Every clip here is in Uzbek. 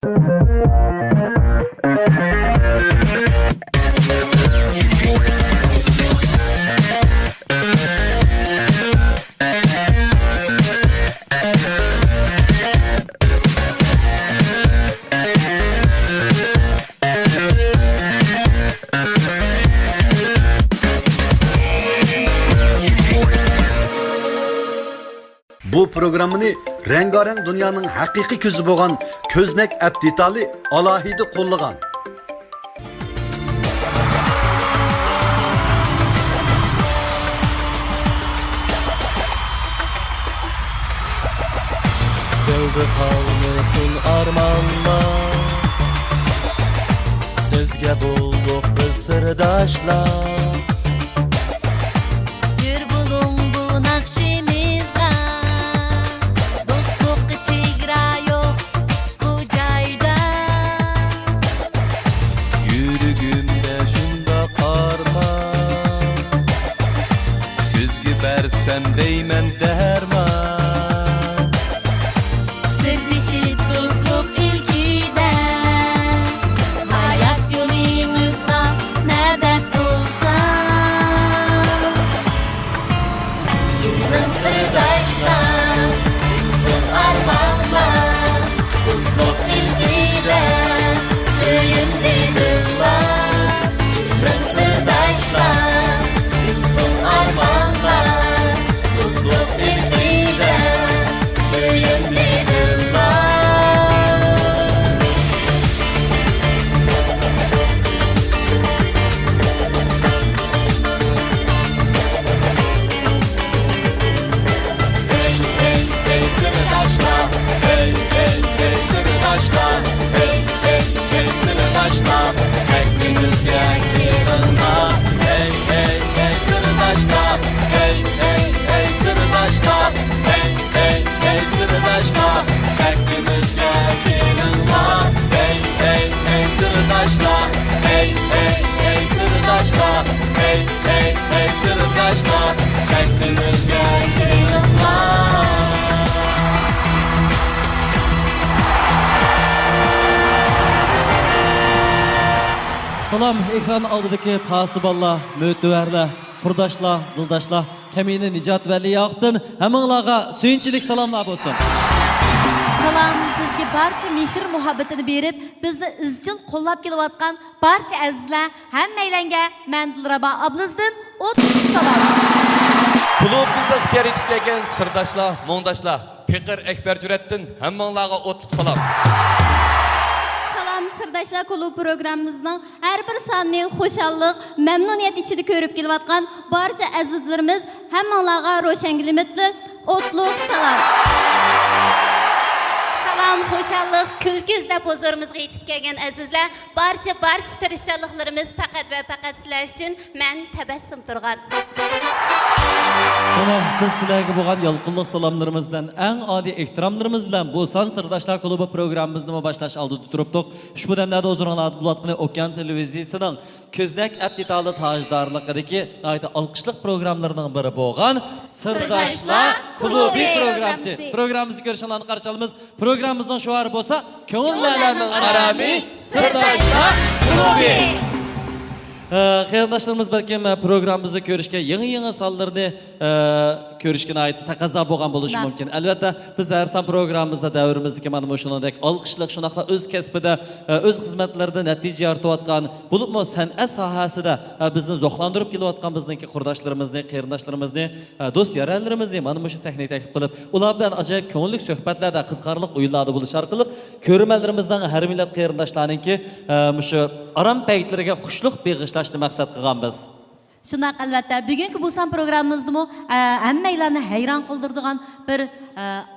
Bu programını rengarenk dünyanın haqiqiy ko'zi bo'lgan Ko'znak Abditali alohida qo'llagan. Dilda qolmasin armonlar, sizga bo'ldik biz sirdoshlar. Versem deymen derman, Sevdişip dostluk ilkiden, hayat yolumuzda medet olsan. Yürüm sırdaşlar, uzun armağanlar, dostluk ilkiden, söyündiğinler. Yürüm sırdaşlar, uzun armağanlar, dostluk ilkiden, söyündiğinler. Hey hey hey sırdaşlar, hey hey hey sırdaşlar, hey hey hey sırdaşlar, sevgimizce yığılma. Hey hey hey sırdaşlar, hey hey hey sırdaşlar, hey hey hey sırdaşlar, sevgimizce yığılma. Hey hey hey sırdaşlar, hey hey hey sırdaşlar, hey hey hey sırdaşlar, sevgimizce yığılma. Salam ekran aldidagi pasiballar, mötüvərlər, qurdaşlar, dildaşlar, Kəmini Nicat Vəli Yaqdın həminlarga söyünçilik salamlar olsun. Salam, bizga barcha mehr muhabbatini berib, bizni izchil qo'llab kelayotgan barcha azizlar, hammanglarga men Dilrabo Ablizdan o'tli salom. Klubimizda ixtiyor etib kelgan sirdoshlar, mo'ngdoshlar, Piqir Ekber Juratdin hammanglarga o'tli salom. Salam Sirdaşlar Klubu programımızın her bir sonini xo'shallik, memnuniyet içinde görüp kelayotgan barcha azizlarimiz hammalarga ro'shangilimitli o'tliq salam. Salam, xo'shallik, kulki izlab huzurimizga yetib kelgan azizlar, barcha tirishchanliklarimiz faqat va faqat sizlar uchun men tabassum turgan. Mana biz sizlarga bo'lgan yolqinliq salamlarimiz bilan, eng oliy ehtiromlarimiz bilan bu San Sirdoshlar klubi programmamizni boshlash oldida turibdik. Ushbu damlarda o'zingizlarga bo'layotgan Okean televiziyasining Ko'znak Abditali tajdorligidagi olqishliq programmalarining biri bo'lgan Sirdoshlar klubi programmasi. Programmamizni ko'rishinglarni qarshi olamiz. Programmamizning shuari bo'lsa, ko'ngillarning arami Sirdoshlar klubi. Qarindoshlarimiz balkim programmamizni ko'rishga yangi sonlarni ko'rishga oid taqozo bo'lgan bo'lishi mumkin. Albatta, biz har son programmamizda davrimizdagi mana bu shuningdek olqishliq shunaqla o'z kasbida, o'z xizmatlarida natija yoritayotgan, bo'libmi san'at sohasida bizni zo'qlantirib kelayotgan bizningki qurdoshlarimizni, qarindoshlarimizni, do'st yaranlarimizni mana bu sahnaga taklif qilib, ular bilan ajoyib ko'ngilli suhbatlarda, qiziqarli o'yinlarda bo'lish orqali ko'rmanlarimizdan har millat qarindoshlarningki shu aram paytlariga xushlik beg'ishlashni maqsad qilganmiz. Shunaq albatta, bugungi bu san programmamizni hammanglarni hayron qoldiradigan bir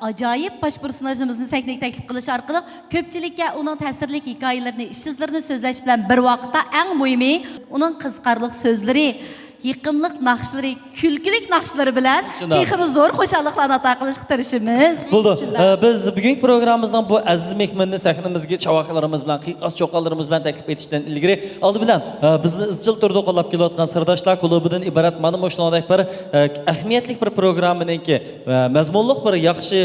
ajoyib bosh personajimizni sahnaga taklif qilish orqali ko'pchilikka uning ta'sirli hikoyalarini, ish izlarini so'zlash bilan bir vaqtda eng muhimi uning qiziqarli so'zlari. yiqimliq naqshlari, kulkilik naqshlari bilan Shundoq. teximiz zo'r xo'shalliqlarni ato qilishga tirishimiz. Bo'ldi. Biz bugungi programmamizning bu aziz mehmonni sahnamizga chavaqlarimiz bilan, qiyiqas cho'qqanlarimiz bilan taklif etishdan ilgari oldi bilan bizni izchil turda qo'llab kelayotgan Sirdoshlar klubidan iborat mana shunday bir ahamiyatli bir programmaningki, mazmunli bir yaxshi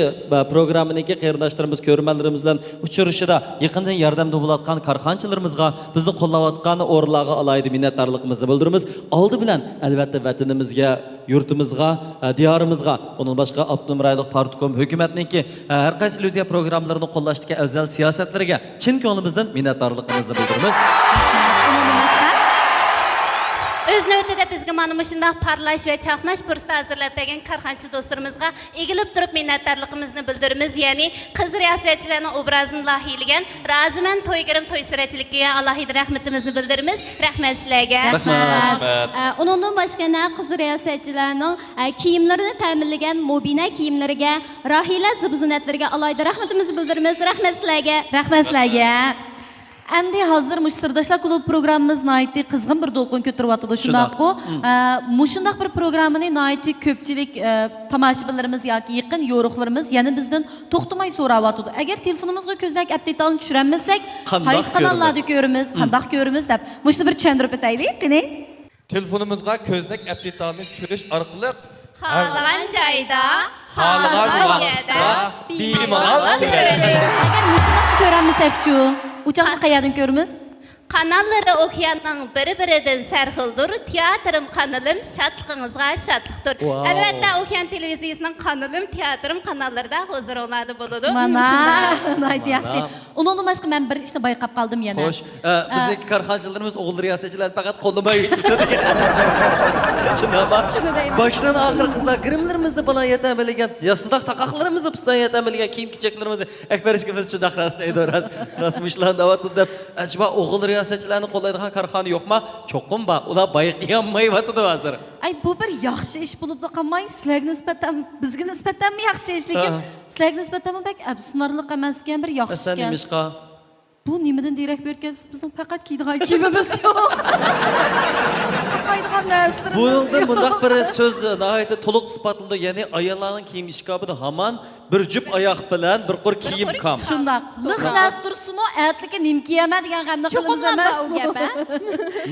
programmaningki qarindoshlarimiz, ko'rmanlarimiz bilan uchrashishida yaqindan yordamda bo'layotgan korxonchilarimizga, bizni qo'llayotgan o'rinlarga alayda minnatdorligimizni bildiramiz. Oldi bilan albatta vatanimizga, yurtimizga, diyorimizga, undan boshqa Abdum rayonlik partkom hukumatningki har qaysi o'ziga programmalarini qo'llashdagi afzal siyosatlariga chin ko'nglimizdan minnatdorligimizni bildiramiz. Öz növbətdə bizə mana şundaq parlaş və çaxnaş fürsəti hazırlab bergan karxançı dostlarımızga egilib turib minnətdarlığımızı bildirimiz. Yəni qız riyasetçilərinin obrazını lahiyləyən Raziman Toygirim toy sürəçiligiga alohida rahmetimizni bildirimiz. Rahmat sizlərə. Rahmat. Onundan başqa qız riyasetçilərinin kiyimlərini təminləyən Mobina kiyimlərinə, Rahila zibzunatlariga alohida rahmetimizni bildirimiz. Rahmat sizlərə. Rahmat sizlarga. Endi hozir mush Sirdoshlar klub programmamiz nayti qizg'in bir to'lqin ko'taryapti. Shundaqku, mushundaq bir programmani nayti ko'pchilik tomoshabinlarimiz yoki yaqin yo'riqlarimiz yana bizdan to'xtamay so'rayapti. Agar telefonimizga ko'znak update'ni tushirmasak, qaysi kanallarda ko'ramiz, qanday ko'ramiz deb mushni bir tushuntirib o'taylik, qani. Telefonimizga ko'znak apdetlarni tushirish orqali Xalagan joyda, xalagan vaqtda bemalol ko'ramiz. Agar mushundaq ko'ramisak-chu, uchoqni qayerdan ko'ramiz? Kanalları okuyanın biri-biridən sərxildir. Teatrım kanalım şadlığınızğa şadlıqdır. Əlbəttə okuyan televiziyasının kanalım, teatrım kanallarda huzur oladı buludu. Mana, nayti yaxshi. Undan başqa men bir ishni bayqab qoldim yana. Xo'sh, bizdagi korxonchilarimiz o'g'il riyosetchilarni faqat qo'llamay yetibdi. Shundaqmi? Shuni deyman. Boshdan oxir qizlar grimlarimizni bilan yetabilgan, yasnaq taqoqlarimizni pisdan yetabilgan kiyim-kechaklarimizni akbar ishimiz shundaq rasmda edoras. Rasmishlar davat deb, ajba o'g'il riyosetchilarni qo'llaydigan korxona yo'qmi? Cho'qim bor. Ular bayqiyolmayotdi hozir. Ay bu bir yaxshi ish bo'lib qolmay, sizlarga nisbatan, bizga nisbatan yaxshi ish, lekin sizlarga nisbatan bak absunarlik emas ekan, bir yaxshi ekan. Nimishqa? Bu nimadan derak bergansiz? Bizning faqat kiydigan kiyimimiz yo'q. Qaydigan narsalarimiz Bundan yo'q. bundaq bir so'z nihoyatda to'liq isbotlandi. Ya'ni ayollarning kiyim ishkobida hamon bir jup oyoq bilan bir qur kiyim kam. Shundaq. Liq nastursimu, atlika nim kiyama degan g'amni qilamiz emas.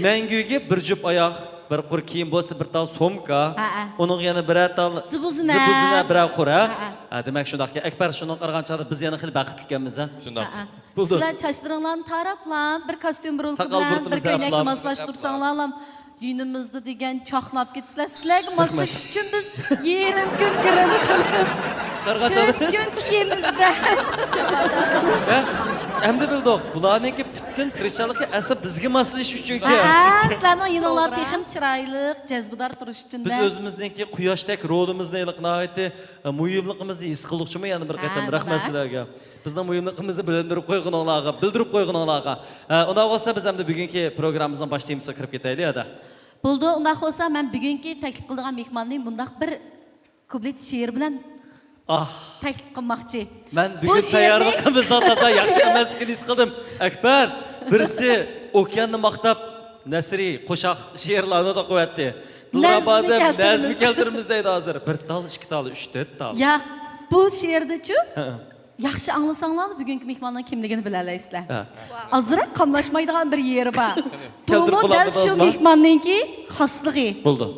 Manguga bir jup oyoq, bir qur kiyim bo'lsa, bir tal somka, uning yana bir tal Zibuzina bir qura. Demak shundaqki Akbar shuni qarag'anchada biz yana xil baxtli ekanmiz. Shundoq. Sizlar chachlaringlarni taraflab, bir kostyum burulqi Saqal bilan, bir burtimizni ko'ylakni atlab. moslashtirsanlar, yunimizda degan chaqnab ketsizlar. Sizlarga moslash uchun biz yerim kun kirim qilib, Qarag'anchada kun kiyimizda. Endi bildik. Bularningki butun tirishchiligi asl bizga moslash uchun. Sizlarning yininglar texim chiroyli, jazbador turish uchun. Biz o'zimizningki quyoshdak rolimizni nihoyatda muhimligimizni his qilmoqchimi yana bir qatam rahmat sizlarga. Bizning muhimligimizni bildirib qo'yganlarga, bildirib qo'yganlarga. Unda bo'lsa biz endi bugungi programmamizdan boshlaymiz, kirib ketaylik ada. Bo'ldi, unda bo'lsa men bugungi taklif qilgan mehmonning bundaq bir kublet she'r bilan taklif qilmoqchi. Men bugun tayyorligimizdan toza yaxshi emasligini his qildim. Akbar, birisi okeanni maqtab nasri qo'shoq she'rlarni o'qib qo'yapti. Dilrabada nazmi keltiramiz deydi hozir. Bir tal, ikki tal, 3-4 tal. Ya, bu she'rda-chu yaxshi anglasanglar bugungi mehmonning kimligini bilalaysizlar. Azroq qamlashmaydigan bir yeri bor. Bu dal shu mehmonningki xosligi. Bo'ldi.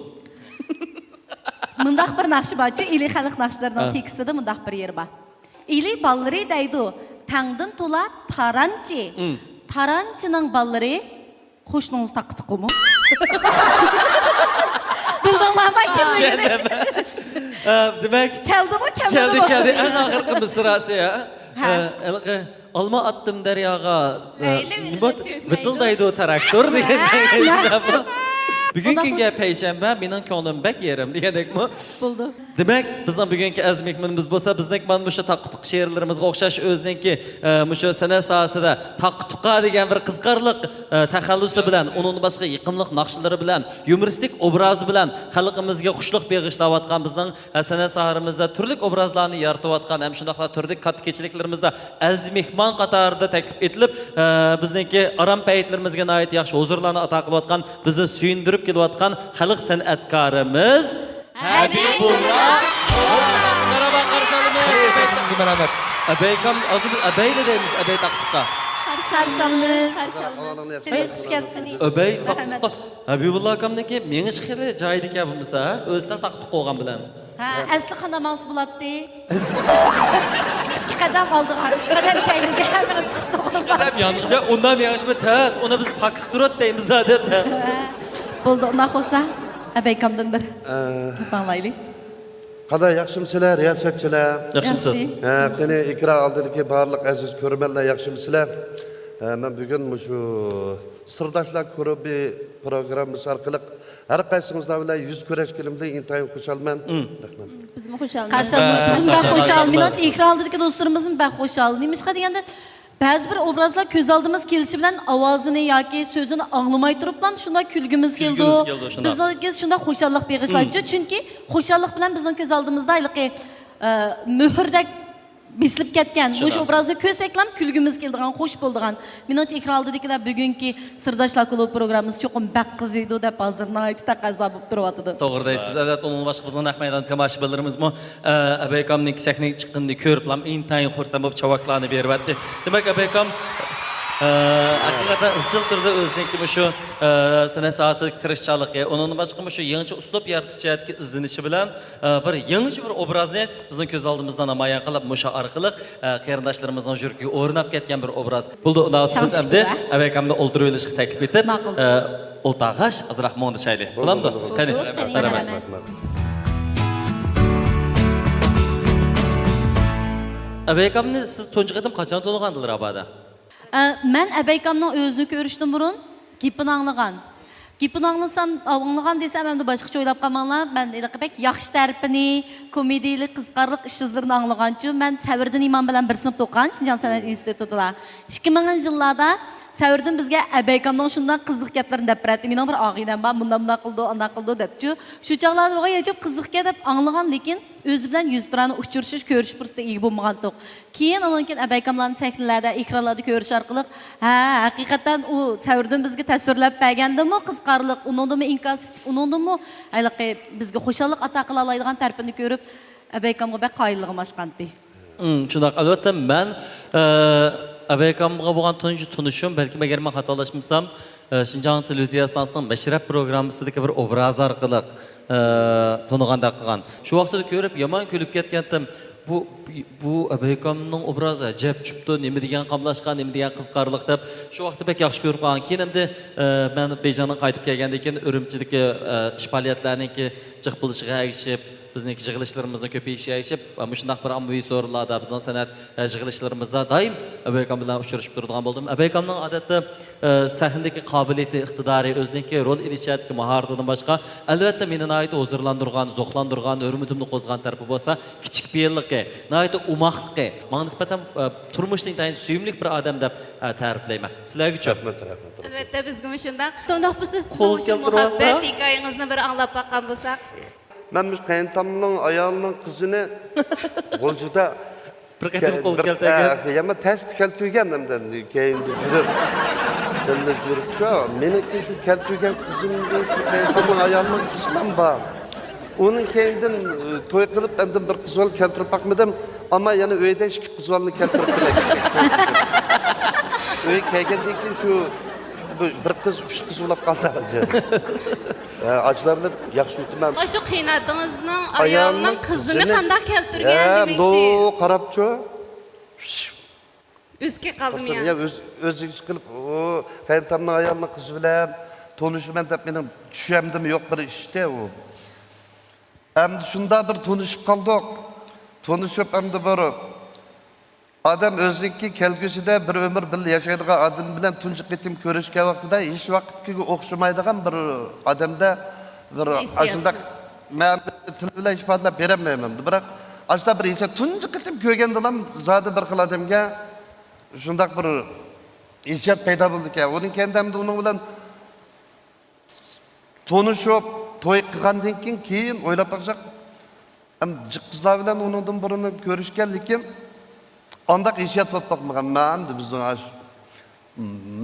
Mundaq bir naqshi bor-chu, eli xalq naqshlarining tekstida mundaq bir yer bor. Eli ballari deydi, tangdan to'la taranchi. Taranchining ballari qo'shningiz taqtiqimi? Bildinglarmi kimligini? Demak, Keldimi? keldi. Eng oxirgi misrasi ya. Alma attım deryaga. Vıtıldaydı o traktör degan. Bugün günge peyshanba, mening ko'nglim bak yerim degandek mi? Bo'ldi. Demek bizning bugungi aziz mehmonimiz bo'lsa, bizning mana shu taqqutuq she'rlarimizga o'xshash o'ziningki shu san'at sohasida taqqutuqqa degan bir qiziqarli taxallusi bilan, uning boshqa yiqimliq naqshlari bilan, yumoristik obrazi bilan xalqimizga xushlik beg'ishlayotgan bizning san'at sohamizda turli obrazlarni yaratayotgan, ham shundaqla turli katkechiliklerimizda aziz mehmon qatorida taklif etilib, bizningki aram paytlarimizga nihoyat yaxshi huzurlarni ato qilayotgan, bizni suyundirib kelayotgan xalq san'atkorimiz Habibullah. Merhaba karşılayalım. Merhamet. Abeykam, abey ne deyimiz abey taktıkta? Karşılamız. Hoş geldiniz. Abey taktıkta. Habibullah akamdaki meni şıkırı caydık ya bımıza. Özler taktık olgan bilen. Ha, asli qanamaz bulatdı. İki qadam aldık abi. Üç qadam kaydık. Hemen çıkıştı oldu. Kadar yandı. Ya ondan yaşma tez. Ona biz Pakisturat deyimiz zaten. Buldu. Ondan olsa abeykamdan bir. Bağlaylı. Qanday yaxshimsizlar, riyosatchilar? Yaxshimisiz? Qani ekran oldidagi barliq aziz ko'rmanlar yaxshimsizlar? Men bugun shu Sirdoshlar klubi programmasi orqali har qaysingizlar bilan yuz ko'rishganimda intayin xushalman. Rahmat. Biz mi hoş geldiniz? Karşılamız bizim ben hoş almıyoruz. İkra aldık dostlarımızın ben hoş almaymış. Hadi yani bazı bir obrazlar göz aldığımız gelişi bilen avazını ya ki sözünü anlamay durup lan şunda külgümüz geldi. Biz şunda hoşallık bağışlayıcı. Çünkü hoşallık bilen bizden göz aldığımızda aylık mühürdek bislip ketken. Bu obrazda köz eklem külgümüz geldiğen, hoş bulduğun. Minat ikra aldı dikiler bugünkü Sırdaşlar Klubu programımız çok bak kızıydı da hazırına ait takazla bulup duruyordu. Doğrudaysız. Evet, onun başka bizden Ahmet'den temaşalarımız mı? Abeykam'ın sahneyi çıktığında körüp lan intayin xursam bu çavaklarını berberdi. Demek Abeykam hakikaten ızıl türde öznekli şu sanat sahasındaki tirişçalığı, onun başka şu yeniçe uslup yaratıcı izlenişi bilen bir yeniçe bir obrazni bizden göz aldığımızdan amayan kılıp muşa arkalık kıyardaşlarımızdan jürgü oynap ketken bir obraz. Buldu onasımız emdi Abeykam'da olduru ilişki teklif etip oltağaş azırak moğunda şaylı. Bulam da? Kani? Beraber. Abeykam'ı siz toncu kadın kaçan tonuğandılar abada? Ben Abeykam'ın özünü görüştüm burun, gipini anlagan. Gipini anlasam, anlagan desem hem de başka oylap kalmanlar. Ben pek yaxşı tərpini, komediyelik, kızkarlık işsizlerini anlagan için ben Səvirdin İmam bilen bir sınıf okuyan Şinjan Sanat İnstitutu'da. 2000 yıllarda Səvirdin bizge Abeykam'dan şundan kızlık yaplarını dep beretti. Benim bir ağiden var, bundan kıldı depçi. Şu çağlarda oğa yaşayıp kızlık yapıp anlagan lekin özü bilen yüz liranı uçuruşuş, görüş pırsıda iyi bulmagan toq. Keyin onunkin Abeykamların səhnelerde, ikralarda görüş arqılıq. Hakikaten o Səvirdin bizge təsvirlep bəgəndi mi kızkarlık, onundu mu inkaz, onundu mu bizge hoşallık ata qılalaydıgan tərpini görüp Abeykam'a bək qayıllığım aşqandı. Şundak, albatta ben Abeykam'a bo'lgan tunji tunishim, balki agar men xatolaşmasam, Şinjan televiziya stansiyasining Bashirab programmasidagi bir obraz orqali tuniganda qilgan. Shu vaqtda ko'rib, yomon kulib ketgandim. Bu Abeykamning obrazi ajab chupdi, nima degan qamlashgan, nima degan qiziqarliq deb shu vaqtda pek yaxshi ko'rib qolgan. Keyin endi men Bejondan qaytib kelgandan keyin Urumchidagi ish faoliyatlariniki jiq bo'lishiga erishib, bizning yig'ilishlarimizni ko'payishiga erishib, shunday bir ommaviy so'rinlarda bizning san'at yig'ilishlarimizda doim Abeykam bilan uchrashib turadigan bo'ldim. Abeykamning odatda sahnadagi qobiliyati, iqtidori, o'ziniki rol inishiyatiga mahoratidan boshqa, albatta meni nihoyat huzurlantirgan, zo'qlantirgan, hurmatimni qo'zg'agan tarafi bo'lsa, kichik beyilligi, nihoyat umaqligi, menga nisbatan turmushning tayin suyumli bir odam deb ta'riflayman. Sizlarga-chi? Rahmat. Albatta bizga shunda. To'ndoq bo'lsa sizning muhabbat hikoyangizni bir anglab baqqan bo'lsak. Ben biz kayıntamның ayağının kızını Golcu'da Bir qatim qo'l keltirgan. Ama test keltirgandim keyinde jürüp. Bende jürüp meniki şu keltirgan kızımda şu kayıntamның ayağının kısmım var. Onun keyinden toy qilib endi bir qizval keltirib bakmadım ama yani öyde iki qizvalni keltirib kelgan. Öy kelgandan keyin şu bir qiz uch qiz bo'lib qoldi. Acılarını yaxşı ütüməm. Şu qiynadığınızın ayağının kızını qandaq keltirgan demekçi. Do qarapçı. Özge qaldım ya. Ya özünüz qilib, o kayıntamның ayağının kızı bilen tonuşumen dep benim düşemdim yok bir işte o. Hem şunda bir tonuşup kaldık. Tonuşup hem de bir adam özünki kelgüsüde bir ömür bil yaşaydıgan adam bilen tunji qitim ko'rishgan vaqtida hech vaqtga o'xshamaydigan bir odamda bir ashunday men til bilan ifodalab berolmayman. Biroq ashta bir esa tunji qitim ko'rgandilam zodi bir xil odamga shundoq bir hissiyat paydo bo'ldi ekan. Uning kendamda uning bilan tanishib, to'y qilgandan keyin o'ylab baqsaq, ham qizlar bilan uningdan birini ko'rishgan, lekin andaq hissiyat bo'lib baqmagan. Men bizning ash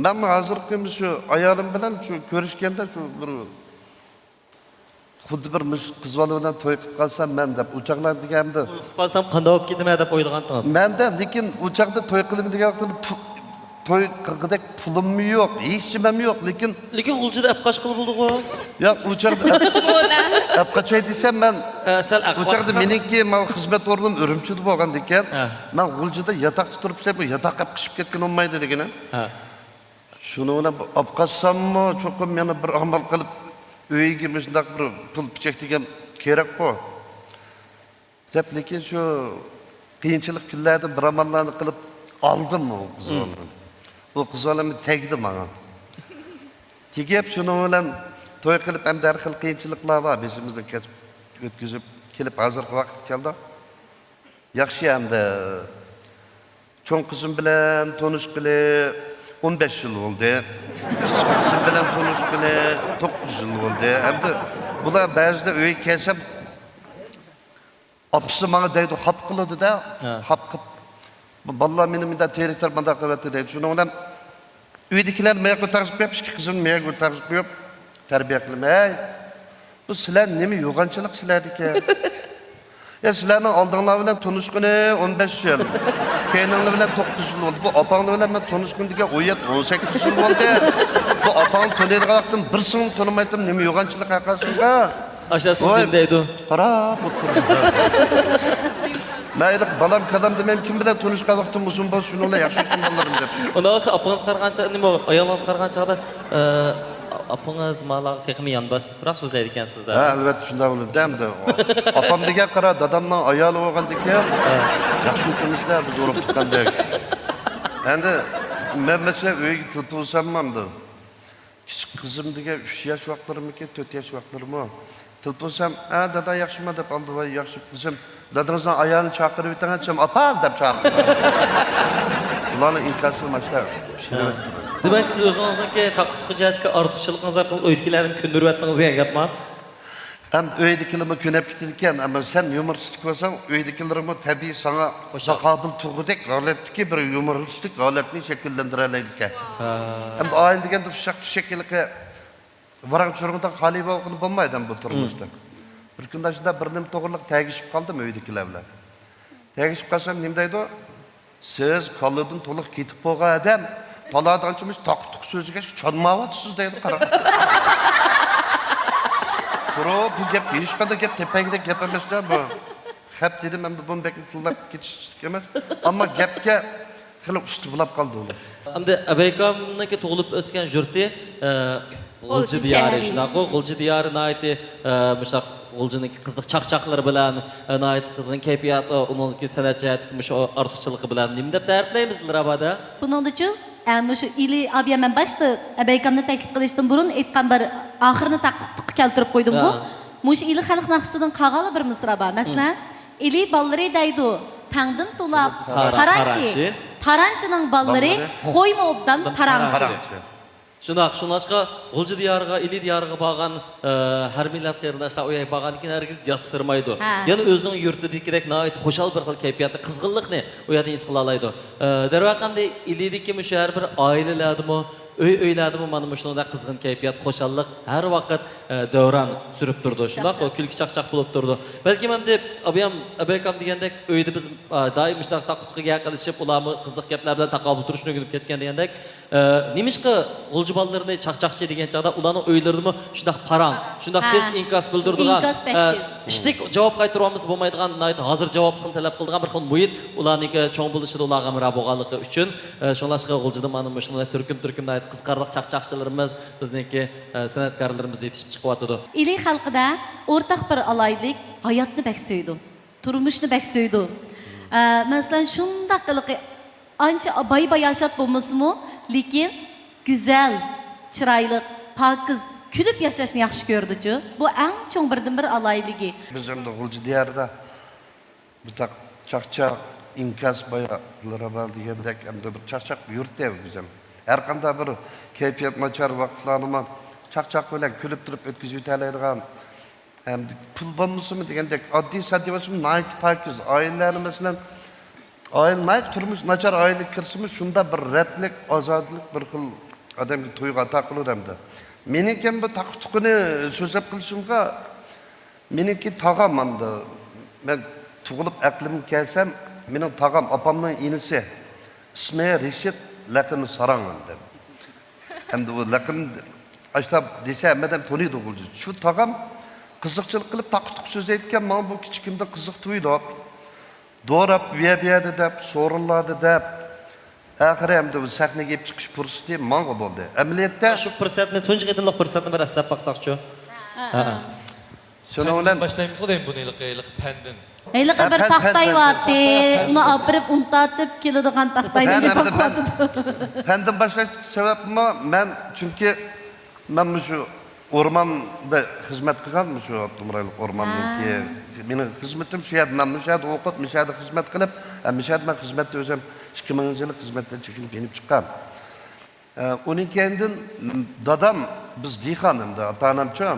men hozirgi shu ayolim bilan shu ko'rishganda shu bir xuddi bir qiz bola bilan to'y qilib qolsam men deb uchoqlar deganimda Qolsam qanday bo'lib ketmay deb o'ylagansiz. menda lekin uchoqda to'y qilib degan vaqtda to'y qilgudek pulim yo'q, hech nimam yo'q, lekin G'uljida apqash qilib bo'ldi-ku. yo'q uchoqda apqachay desam men Sal uchoqda meniki men xizmat o'rnim Urumchida bo'lgan ekan. Men G'uljida yotoqda turibsam bu yotoqqa qishib ketgan olmaydi degani. Shuni bilan olib qolsammi, cho'qim meni bir amal qilib uyga shundoq bir pul pichak degan kerak-ku. Deb lekin shu qiyinchilik kunlarda bir amallarni qilib oldim u qizlarni. Bu qizlarni tegdi menga. Tegib shuni bilan to'y qilib ham har xil qiyinchiliklar bor. Bizimizdan o'tkazib kelib hozirgi vaqt keldi. Yaxshi hamda cho'ng qizim bilan tanishgili 15 yıl oldu. Kızım bilen tanışgılı 9 yıl oldu. Hem de bular bazıda öyle kelsem apısı bana deydi, hap kılıdı da, hap kıp. Vallahi benim de tehlikler bana kuvvetli deydi. Şunu olan öydekiler meye kurtarıp yapmış ki kızım meye kurtarıp yap. Terbiye kılım. Hey, bu silah ne mi? Yoğancılık silahdı ki. Ya silahın aldığınlar bilen tanışgılı 15 yıl. Keynanlı bilen 9 yıl oldu. Bu apanlı bilen ben tanışgın diye 17-18 yıl oldu. Bu apanı tanıydığı vaxtım bir sınıf tanımaydım. Ne mi yoğancılık arkasında? Aşağısız kimdeydi? Para oturdu. Mayli balam kadam demem kim bilen tanışkan vaxtım uzun boz şununla yaxşı kim balarım dep. Ondan sonra apаңыз qarğança, nima ayolыңız qarğançada apаңız malağı texmi yanbas, biroq so'zlaydi ekansizlar. Ha, albatta shunda bo'ladi hamda. Apam degan qara dadamning ayoli bo'lgandek yaxshi o'tirmizlar biz urib tuqqandek. Endi men mesela uyga tilpolsamamdi. Kichik qizim degan 3 yosh vaqtlarimki 4 yosh vaqtlarimi. Tilpolsam, "Ha, dada yaxshimi?" deb oldi va yaxshi qizim. Dadangizning ayolini chaqirib o'tgancha "Apa" deb chaqirdi. Ularning inkasini mashlar. Demak, siz o'zingizniki taqib hujjatga ortiqchilig'ingiz orqali uydagilarni ko'ndirib atdingiz degan gapmi? Hem öydekilerimi könep giderken ama sen yumoristik olsan öydekilerimi tabii sana zakabil tuğudek galetli ki bir yumoristik galetini şekillendirebilirken. Hem de aynı degen de fışak şekilde varan çorğunda hali bulmaydı bu turmuşta. Bir gün başında bir nim toğırlık tegişip kaldım öydekilerle. Tegişip kalsam nimdeydi o? Siz kalıdın toluk gitip boğa adam taladan çıkmış taktık sözüge çanmavatsız deydi karar. Bro, bu gap hech qanday gap tepangda gap emasda bu. Hep dedim hem de bunu bekib sullab ketish emas. Ammo gapga qilib usti bulab qoldi ular. Endi abaykamniki tug'ilib o'sgan yurti G'ulji diyori shunaqa, G'ulji diyori nayti mushaq G'uljining qiziq chaqchaqlari bilan nayti qizg'in kayfiyati, uningki san'at jihatiga shu ortiqchiligi bilan nima deb ta'riflaymizlar abada? Buning uchun şu ili abiya men başta abeykamni taklif qilishdan burun aytgan bir oxirini taqib keltirib qo'ydim bu. Mush ili xalq naqsidan qag'ali bir misra bor. Masalan, ili ballari deydi, tangdan to'lab taranchi. Taranchining ballari qo'yma obdan taranchi. Shunaqqa G'ulji diyoriga, Ili diyoriga borgan har millat qarindoshlar u yoqqa borgan ekan hargiz yotsirmaydi. Yana o'zining yurtidagidek noit xo'shal bir xil kayfiyatni, qizg'inlikni u yerda his qila oladi. Darvaqamda Ilidagi mush har bir oilalardimi, uylardimi mana shunday qizg'in kayfiyat, xo'shallik har vaqt davron surib turdi. Shundoq kulki chaqchaq bo'lib turdi. Balki ham deb abaykam degandek uyda biz doim shunaqa taqutqiga yaqinlashib, ularni qiziq gaplar bilan taqobil turishni o'rganib ketgan degandek, nimishqa G'ulji bolalarni chaqchaqchi degan chaqda ularning o'ylarini shundoq parang, shundoq tez inkas bildirdigan, ishtik javob qaytaramiz bo'lmaydigan, hozir javobni talab qiladigan bir xil muhit ularniki cho'ng bo'lishida ularga mira bo'lganligi uchun shunlashqa G'uljida mana shunday turkum qizqarliq chaqchaqchilarimiz bizniki san'atkorlarimiz yetishib chiqyapti. Ili xalqida o'rtaq bir alaylik hayotni bak so'ydi. Turmushni bak so'ydi. Masalan, shunday qilib ancha boy-boy yashat bo'lmasmi, lekin güzel, chiroyli, pokiz kulib yashashni yaxshi ko'rdi-chu. Bu eng cho'ng birdan-bir alayligi. Biz endi G'ulji diyarida bu chaqchaq inkas bayaqlaraba degandek endi bir chaqchaq yurtda güzel. Her qanday bir kayfiyat nachar vaqtlarni chaqchaq bilan kulib turib o'tkazib o'taydigan endi pul bo'lmasimi degandek oddiy saddiy bo'lsin, nayt pakiz oilalarni masalan oilanay turmush nachar oila kirsimi shunda bir ratlik, ozodlik bir xil odamga to'yga ato qilaveradi. Meniki bu taqtuqini so'zlab qilishimga meniki tog'amamda. Men tug'ilib aqlim kelsam, mening tog'am opamning inisi ismi Rishit, laqimi Sarang'im deb. Endi bu laqim ashlab desa hammadan taniydi G'ulji. Shu tog'am qiziqchilik qilib taqtuq so'zlayotgan, men bu kichikimda qiziq tuydi. Doğrab, viyabiyadi deb, so'rinladi deb. Oxiri hamda bu sahnaga kelib chiqish fursati menga bo'ldi. Amaliyotda shu fursatni tunji qitimliq fursatni bir aslab baqsaqchi. Şunu bilan Başlayımız o da bu neylik pendin. Ayliqi bir taxtay vatdi, uni opirib untatib keladigan taxtayni deb qo'ydi. Pendim başlash sababim men çünkü men shu o'rmonda xizmat qilganman, shu Abdumraylik o'rmonniki. Mening xizmatim shu yerda, men shu yerda o'qib, shu yerda xizmat qilib, shu yerda men xizmatda o'zim 2000-yil xizmatdan chekinib kelib chiqqan. Uning keyin dadam biz dehqonimda, ota-onamcha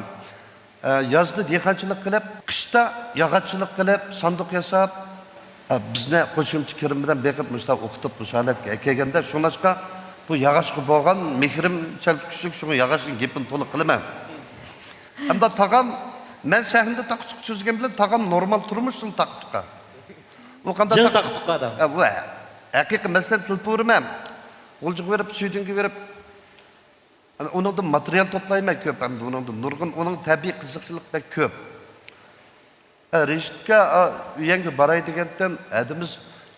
yazda dehqonchilik qilib, qishda yog'ochchilik qilib, sanduq yasab, bizni qo'shimcha kirim bilan beqib mushta o'qitib bu holatga kelganda shunashqa bu yog'ochga bo'lgan mehrim sal kuchlik, shu yog'ochning gapini to'liq qilaman. Hamda tog'am men sahnada taqtuq so'zgan bilan tog'am normal turmushni taqtuqqa. Bu qanday taqtuqqa adam. Bu haqiqiy masala tilpurman. G'uljiga berib, suydinga berib Onundan material toplayman ko'p, hamda onundan nurg'un, onun tabiiy qiziqchilik bek ko'p. Rishitga uyanga baray degandan adimiz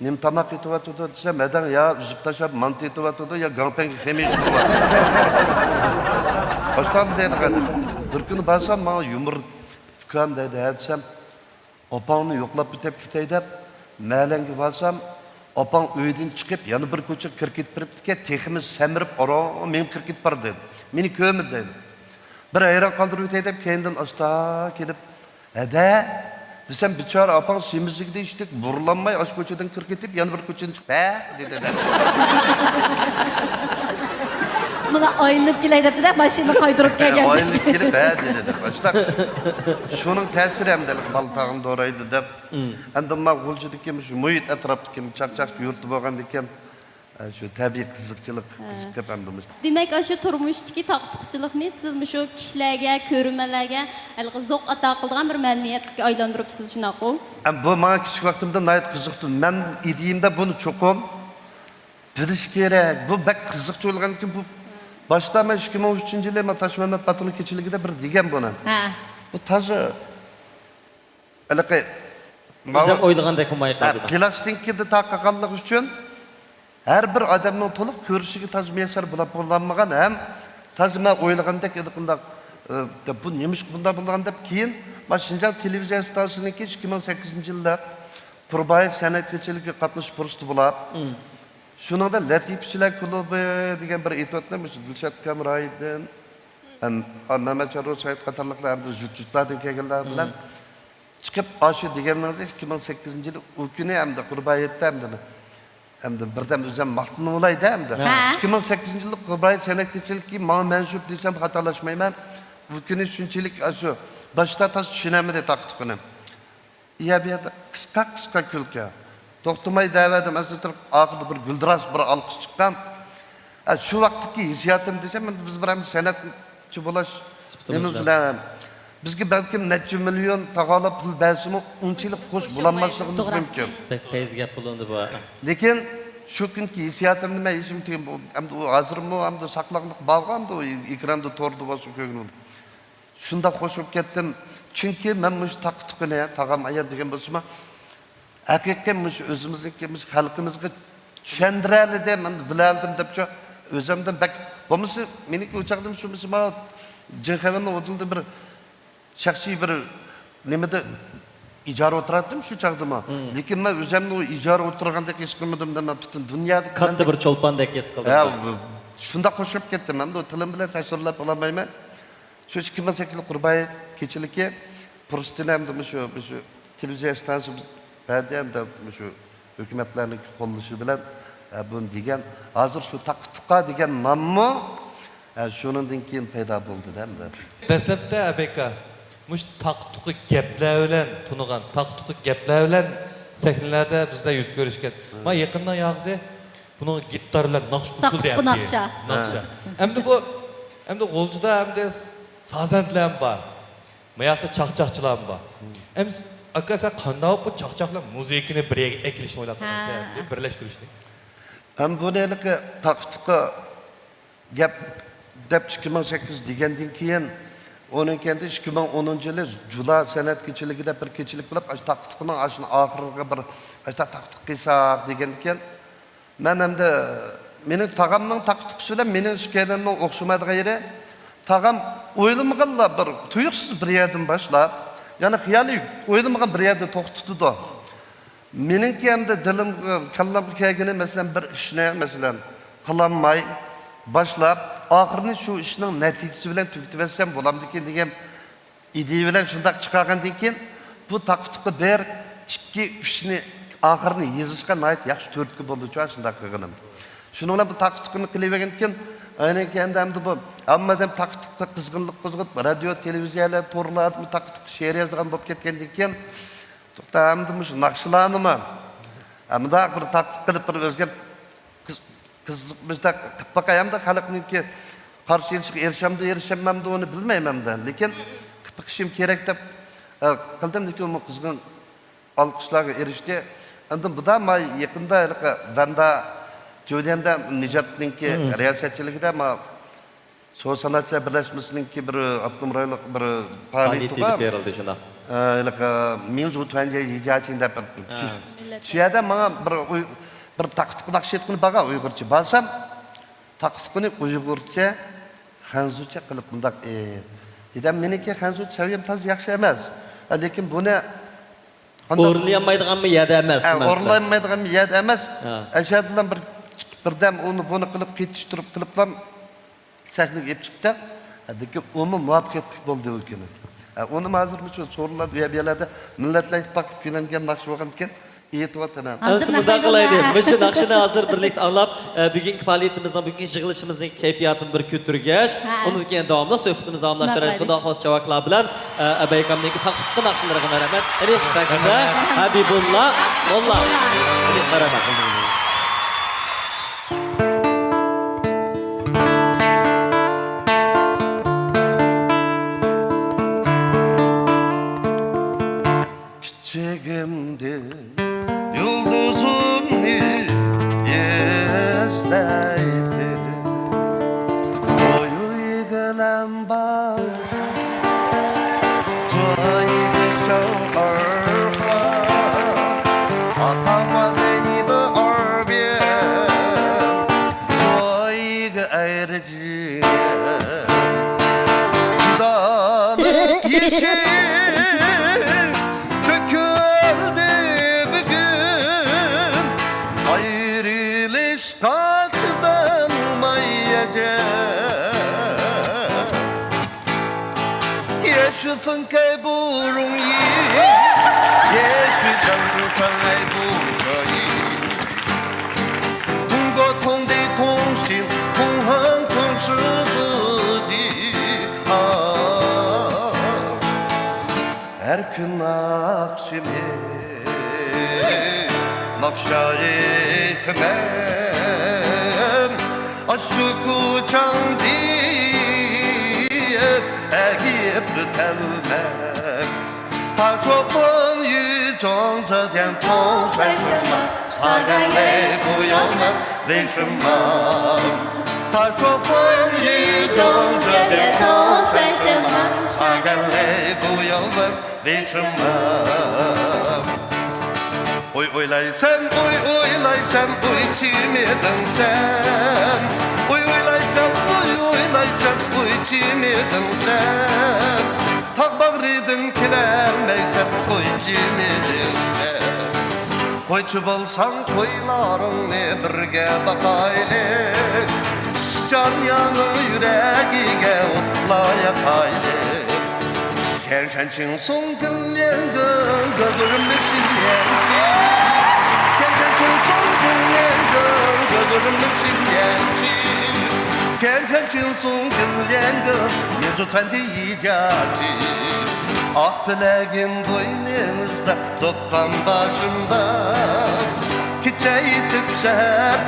nim tamoq yetyapti desam, adan ya uzib tashlab mant yetyapti ya gangpanga xemiy qilyapti. Boshdan deydi. Bir kuni barsam, men yumur fikam deydi, aytsam, opangni yo'qlab bitib ketay deb, malanga barsam, opang uydan chiqib, yana bir ko'cha kirib ketibdi, teximiz samirib, ora men kirib ketib bar dedi. Meni ko'mir dedi. Bir ayron qoldirib o'tay deb, keyindan asta kelib, "Ada" desam, "Bichora opang semizlikda ishdik, burlanmay osh ko'chadan kirib ketib, yana bir ko'chadan chiqib, "Ha" dedi. Buna aylanib kelay debdi-da, mashina qaydirib kelgan. Aylanib kelib, "Ha" dedi. Boshqa shuning ta'siri hamda baltag'im do'raydi deb. Endi men G'uljidagi shu muhit atrofdagi chaqchaq yurti bo'lgandan shu tabiiy qiziqchilik qiziqib hamdimiz. Demak, shu turmushdagi taqtuqchilikni siz shu kishilarga, ko'rmalarga zo'q ato qilgan bir ma'lumotga aylantiribsiz, shunaqa. Bu menga kichik vaqtimda nihoyat qiziqdi. Men ideyimda buni cho'qim bilish kerak. Bu bak qiziq tuyulganki bu boshda men 2003-yilda men Toshmahmad Baturning kechiligida bir degan buni. Bu to'g'ri. Alaqay Bizlar o'ylagandek bo'lmay qoldi. Plastikada taqaqanlik uchun her bir odamning to'liq ko'rishiga tajmiyasar bo'lmagan ham tajma o'ylagandek edi qundaq bu nemish bunday bo'lgan deb keyin mana Shinjang televiziya stansiyasininki 2008-yilda Turbay san'atkorchiligiga qatnashish fursati bo'lib, shuningda Latifchilar klubi degan bir etotni Dilshod Kamroyevdan, Mamat Charo Said qatorliqlarni jutlardan kelganlar bilan chiqib oshi deganingizda 2008-yil u kuni hamda Qurbayetda hamda birdan o'zim maqtun bo'laydi hamda 2008-yil Qurbayet san'atkorchilikka men mansub desam xatolashmayman. Bu kuni shunchalik shu boshda tas tushunamidi taqtiqini. Ya bu yerda qisqa kulka. To'xtamay da'vatim asirib oxirida bir guldiras bir olqish chiqqan. Shu vaqtdagi hissiyotim desam, biz bir ham san'atchi bo'lish nimiz bilan bizga balkim necha million taqola pul bersimi unchalik xush bo'lmasligimiz mumkin. Payz gap bo'lindi bu. Lekin shu kunki hissiyotim nima esim tegib, hamda u hozirmi hamda saqliqlik bo'lganda ekranda to'rda bo'lsa ko'nglim. Shunda qo'shib ketdim. Chunki men mush taqtuqini tag'am ayar degan bo'lsa, haqiqiy mush o'zimizniki xalqimizga tushuntiradi deb men bilardim debcha o'zimdan bak bo'lmasa meniki o'chaqdim shu misma jinxavanni o'tildi bir shaxsiy bir nimada ijara o'tirardim shu chaqdima. Lekin men o'zimni ijara o'tirgandek his qilmadim, men butun dunyoda katta bir cho'lpandek his qildim. Shunda qo'shib ketdim. Men tilim bilan tasvirlab olmayman. Şu 2008 yılı Kurbay keçiliki Pırstı'nın hem de şu televizyon stansiyonu hem de şu hükümetlerinin kollusu bilen bunu diyen hazır şu taktuka diyen namı şunun keyin payda buldu değil mi? Dastlabda abeka mush taqtuqi gaplar bilan tunugan taqtuqi gaplar bilan sahnalarda bizda yuz ko'rishgan. Men yaqindan yog'zi buni gitarlar naqsh usul Taqtuqi deyapti. naqsha. Naqsha. Endi qo'lchida hamda sazandlar bor. Bu yoqda chaqchaqchilar bor. Endi aka sen qanday bu chaqchaqlar muzikani birga eklashni o'ylab turibsan, deb birlashtirishni. Hem bu nelik taktuka gap dep 2008 degenden keyin onun kendi 2010 yılı Jula sanat keçiligida bir keçilik qilib, taktuqning ashuni oxirgi bir taktuq qilsak degandan men hamda mening tag'amning taktuqisi bilan mening ishkanimning o'xshamaydigan yeri tag'am o'ylamaganlar bir tuyuqsiz bir yerdan boshlab, ya'ni xiyoliy o'ylamagan bir yerda to'xtatdi. Meningki hamda dilim kallamga kelgani masalan bir ishni masalan qilolmay başlap, ahırını şu işinin neticesi bilen tüketmezsem bulamdaki diyem ideyi bilen şundak çıkargan diyen bu taktuku bir iki işini ahırını yazışkan ait yaxşı törtkü bolucu şundak kıgınım. Şununla bu taktukunu kılıvergenken aynen kendi hem de bu amma dem taktukta kızgınlık kızgıt radyo televizyalar torlar bu taktuk şehir yazdıgan bolup ketken diyen tokta hem de şu nakşılanı mı? Hem de bir taktuk kılıp bir özgür kızlık bizde kıpakayam da halkınınki karşı erişemem de onu bilmeyemem de. Lekin kıpakışım gerek de kıldım ki o kızgın alkışlarga erişti. Andım bu da ma yakında Vanda Cöydende Nicat'ınki riyasetçilikte ama Soğuk Sanatçılar Birleşmesi'ninki bir Abdülmuraylık bir faaliyeti var. berildi şunda. Mevzu tüvence icatında bir şeyde bana bir taktık nakşetkini baga Uygurca balsam taktıkını Uygurca Hanzuca kılıp bundak dedim meniki Hanzuca seviyem taz yaxşı emas. Lekin bunu O'rlayanmaydigan mı ya da emas? O'rlayanmaydigan mı ya da emas. Aşağıdan birdem onu bunu kılıp ketiştirip kılıplam sahneye yep çıktı. Lekin onu muvaffaqiyetli bo'ldi o günü. Onu hazır mı şu sorular üyebilerde milletler ittifakı gülengen nakş olganken Aslında kılaydı. Mışı nakşını hazır birlikte anlap, bugünkü faaliyetimizden, bugünkü yığılışımızın keyfiyatını bir kütürgeç. Onun keyin davamlı sohbetimizi davamlaştıraydı. Kuda xos cevaklar bilen, Beykamdaki takıqı nakşılarına merhamet. Evet, sakında Habibullah, Molla. Evet, merhamet. Çekimde yıldızını izleydi Oyu yıkılan baş Tuaydı şavharla Atama beni de arbiyem Tuaydı ayrıcıya Dağlık yeşil Yaşasın ki bu容易也许相处传来不可以通过痛的痛心痛恨痛失自己her gün akşamı nakşa etmen aşık uçan diye Egip telmen他说风雨中这点痛算什么擦干泪不要问为什么他说风雨中这点痛算什么擦干泪不要问为什么为未来山为未来山为寂灭登山为未来山为未来山为寂灭登山Tak bağrıdın kilermeysen koy cimidinle Koyçu bulsan koylarını birge bakaylı can yanı yüreğine otla yakaydı. Kerşen çınsın gülleğin gözürmüşsün yerci. Kerşen çınsın gülleğin gözürmüşsün yerci. Kerşen çınsın gülleğin gözütendi yiyeceği. Ah bileğim boynunuzda, dokkan başımda. Çiçeği tüpse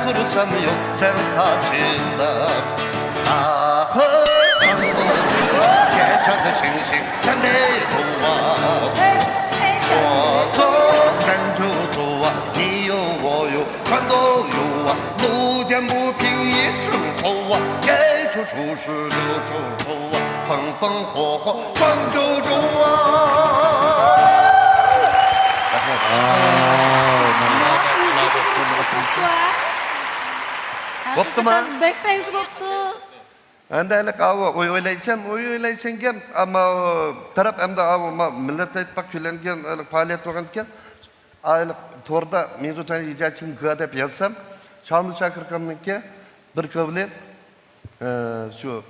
kursam yok sen taçında. Ah geçen çingşin sen de 좋아. 我做人就좋아， 你有我有全都有啊，路见不平一声吼啊，该出出事就出头啊，风风火火闯就走啊。 Koptu mu? Bekmeyiz koptu. Anda kavu oylaysan gem ama taraf hem de ama millet etpak filangen faaliyet olganken aylık torda mevzutan icatçım gıdap yazsam Şamlı Şakırkam'ınki bir kavlet şu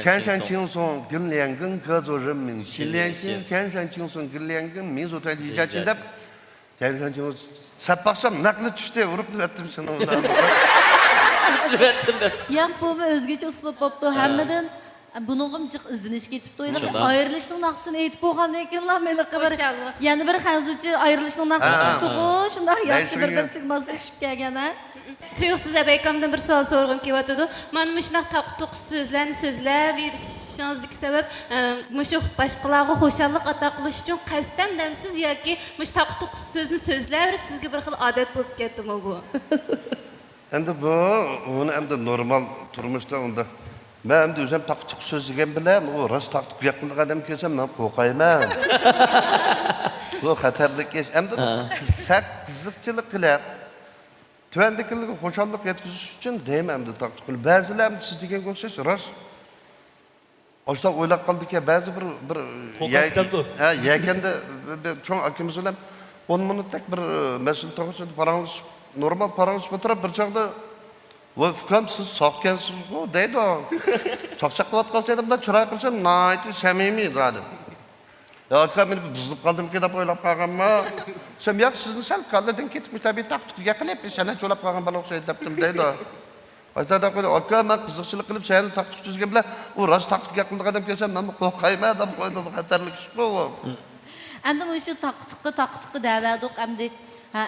Kenşen Çinson günlengin kazorımın şilenşin Kenşen Çinson günlengin mevzutan icatçım dep Kenşen Çinson sapaksam nakli düştü vurup ettim şunu Ya bu bir özgeci uslub boptu. Hemmeden bunun cık izleniş ketip doyulur. Ayrılışının naqsını etip boğan ekenler meni qıbar. Yani bir hanzucu ayrılışının naqsı çıktı bu. Şunda yaxşı bir sigması işip kelgen ha. Tuyuqsiz Abeykamdan bir sual sorğum kelyapti. Mana muşunaq taqtuq sözlarni so'zlab berishingizdagi sabab mushu boshqalarga xo'shallik ato qilish uchun qasddan demsiz yoki mush taqtuq so'zni so'zlab berib sizga bir xil odat bo'lib ketdimi bu? Endi bu, onu hem de normal turmuşta onda. Ben hem de özüm taktık sözügen bilen, o rast taktık yakınlık adam kesem ben kokayman. Bu xatarlık iş. Hem de sak kızlıkçılık kılar. Tüvendikiligi hoşallık yetkiziş için deyim hem de taktık. Bazılar hem de siz degen göksüz rast. Oşta oylap kaldık ya bazı bir yekende çoğun akımız olan 10 minutlik bir mesul toğusu paranız normal paranız fotoğraf bir çağda Wolfgang siz sağkensiz bu deydi o. Çakçak kıvat kalsaydım da çırak kılsam naiti samimi zaten. Ya akşam beni buzulup kaldım ki de oylap kalgama. Sen yak sizin sel kalledin ketmiş tabi taktık yakılayıp bir sene çolap kalgan bana oksaydı yaptım deydi o. Ayta da koydu, akşam ben kızıkçılık kılıp seni taktık düzgün bile o rast taktık yakınlık adam kelsem ben kokayma adam koydu xatarlık iş bu. Endi bu şu taktıkı davadık endi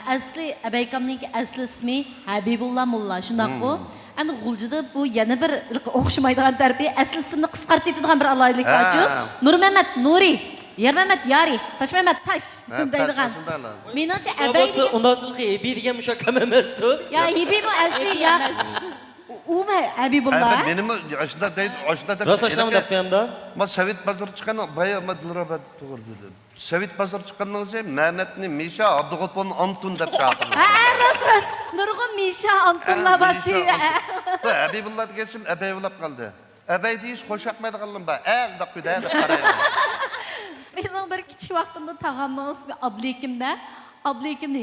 asli Abeykam'nınki asli ismi Habibullah Mulla şundak bu. Endi Gulcıda bu yana bir o'xshamaydigan tarbiya asli ismini qisqartadigan bir alaylik açı. Nurmehmet Nuri, Yermehmet Yari, Taşmehmet Taş deydigan. Menimcha Abey Ondan sonra Hebi degan mushakam emasdi. ya Hebi bu asli ya. U mu Habibullah? Benim aşında değil, aşında da. Rost aşamı dep qo'yamda. Ma Sovet bazar çıkan bayağı madılrabat doğru dedi. Sovet bazar çıkandan önce Mehmet'ni Mişa Abdülgafur'un Antun dep kaldı. Rast. Nurgun Mişa Antunla battı. Habibullah geçim Ebeyullah kaldı. Ebey deyiş hoş yapmaydı kaldım ba. Da kuyda da karayım. Benim bir kiçik vaqtimda tağamның ismi Ablekim-de. Ablekim-de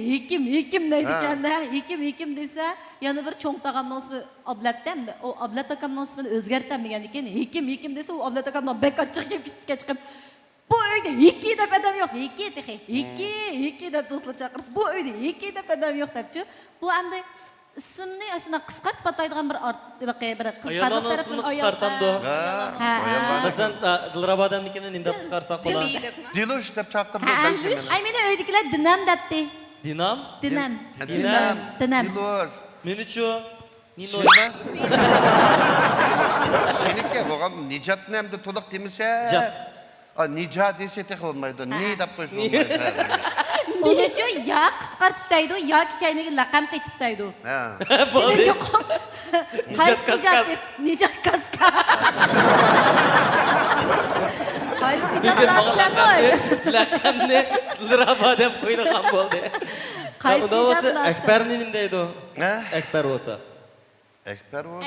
Hekim deydi ekende. Hekim dese yana bir cho'ng tağamның ismi Ablat'tem de. O Ablat akamның ismini o'zgartam degan ekan. Hekim dese o Ablat akamdan bek achchiq chiqib bu uyda Heki deb adam yo'q. Heki deb do'stlar chaqirsiz. Bu uyda Heki deb adam yo'q debchi. Bu endi ismni ashuna qisqartib ataydigan bir qisqartib Ayolning ismini qisqartamdi. Masalan, Dilrabodamnikini nimda qisqarsak bo'ladi? Diloş dep çaqırdı. Ay meni uydagilar Dinam debdi. Dinam? Dinam. Diloş. Menichu? Nino. Senike boğam Nicat nemde tolak demişe. Cat. Nicat dese tek olmaydı. Ni dep qo'yish olmaydı. Menichu ya qisqartib deydi, yoki kayniga laqam qaytib deydi. Ha. Seni cho'qim. Qaysi Nicat kaska. Qaysi Nicat kaska. Laqamni Dilrabod deb qo'ydigan bo'ldi. Qaysi Nicat Akbarni nim deydi u? Ha? Akbar bo'lsa. Ekber o.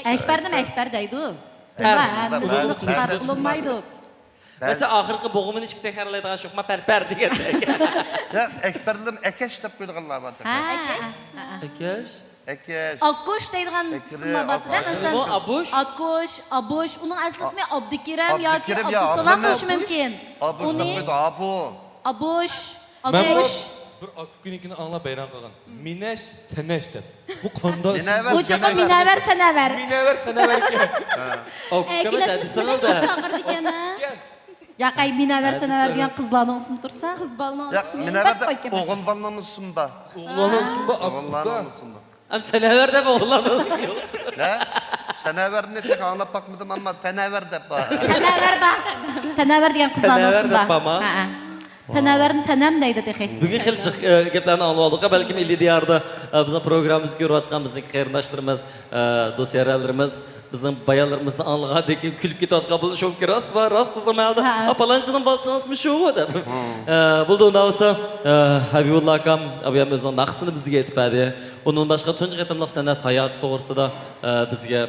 Ekber deydi. Ha, bizni qisqartib olmaydi. Mesela ahırkı boğumun içki tekrarlaydığı şokma perper degende. Ya Ekberlim Ekeş dep qo'ydiganlar bor. Ha. Ekeş? Ekeş. Akkoş deydigan Ekri, ismlar batida Akkoş. masalan Bu Abuş. Akkoş, Abuş, uning asli ismi Abdukiram yoki Abdukiram ya, Abdusalom Abdullah. bo'lishi mumkin. Abuş Uni da Abu. Abuş, Ben bu Abuş. bir akufkinikini anla bayram kılgan. Mineş, seneş dep. Bu konuda Minever, Bu joqqa minaver sanaver. Minever, senever ki. Gilat ismini kim chaqirdi ekan ha? Yaqay minaver sanaver degan qizlarning ismi tursa. Qiz balning Ya ismi. Minever Bak, de oğul balnamışsın ba. Ulanılsın bu Oğul akufka. balnamışsın ba. Am senever de oğullarınız yok. Ne? Senever ne tek anlap bakmadım ama tenever de ba. Tanaver ba. Tanaver degan qizlarning Tanaver ismi deb ba. ba ma? Ha. Tanaverni tanam deydi texi. Bugün xil jiq gaplarni anlab oldik. Balkim illi diyarda bizning programmamizni ko'rayotgan bizning qarindoshlarimiz, do'stlarimiz bizning bayanlarimizni anlagan keyin kulib ketayotgan bo'lishi mumkin. Rost va rost bizning mayalda apalanchining balsangizni shu deb. Bo'ldi unda bo'lsa Habibulloh akam abiyam o'zining naqsini bizga aytib berdi. Uning boshqa tunji qatimliq san'at hayoti to'g'risida bizga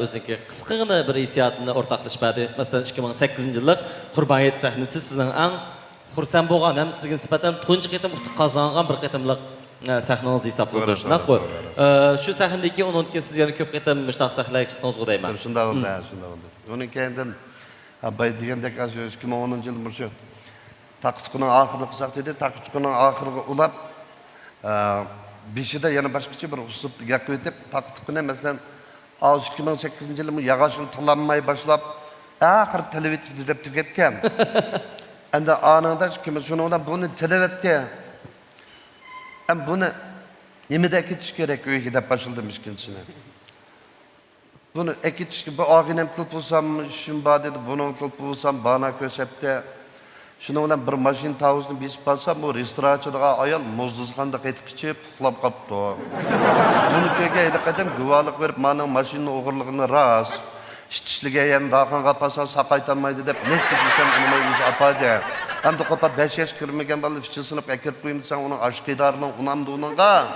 o'ziniki qisqagina bir hissiyotini o'rtoqlashib berdi. Masalan 2008-yillik Qurbon hayit sahnasi sizning eng xursand bo'lgan ham sizga nisbatan tunji qatim utuq qozongan bir qatimliq sahnangiz hisoblanadi. Shunaqmi? Shu sahnadagi unutgan siz yana ko'p qatim mushtaq sahnaga chiqdingiz deyman. Şunda oldu, şunda oldu. Onun kendinden Abbay degendek az 2010 yıl mırşı. Takıtkının ahırını kısak dedi, takıtkının ahırını ulap bir şeyde yana başkaça bir usuluptu gakı etip takıtkını mesela 2008 yılımı yağışını talanmaya başlap ahır televizyon izlep tüketken. Ende anında şunundan bunu televizyonda hem bunu yemede ekitiş gerek öyle gidip başladı miskinsine. Bunu ekitiş gibi ağinem tılıp olsam, şun bağ dedi, bunun tılıp olsam bana kösette. Şunundan bir maşin tavuzunu besip alsam, o restorançılığa ayal muzuzkanda qaytib içip, puhlap kaptı. Bunu köye edip edem güvalık verip, manın maşinin oğurluğunu ras. İşçiliğe yani dağın kapasan sakaytanmaydı deyip, ne çıkırsan onunla yüzü apaydı. Hem de kopa 5 yaş kırmegen balı fişçi sınıf ekert koyumduysan onun aşkidarının unamdı onunla.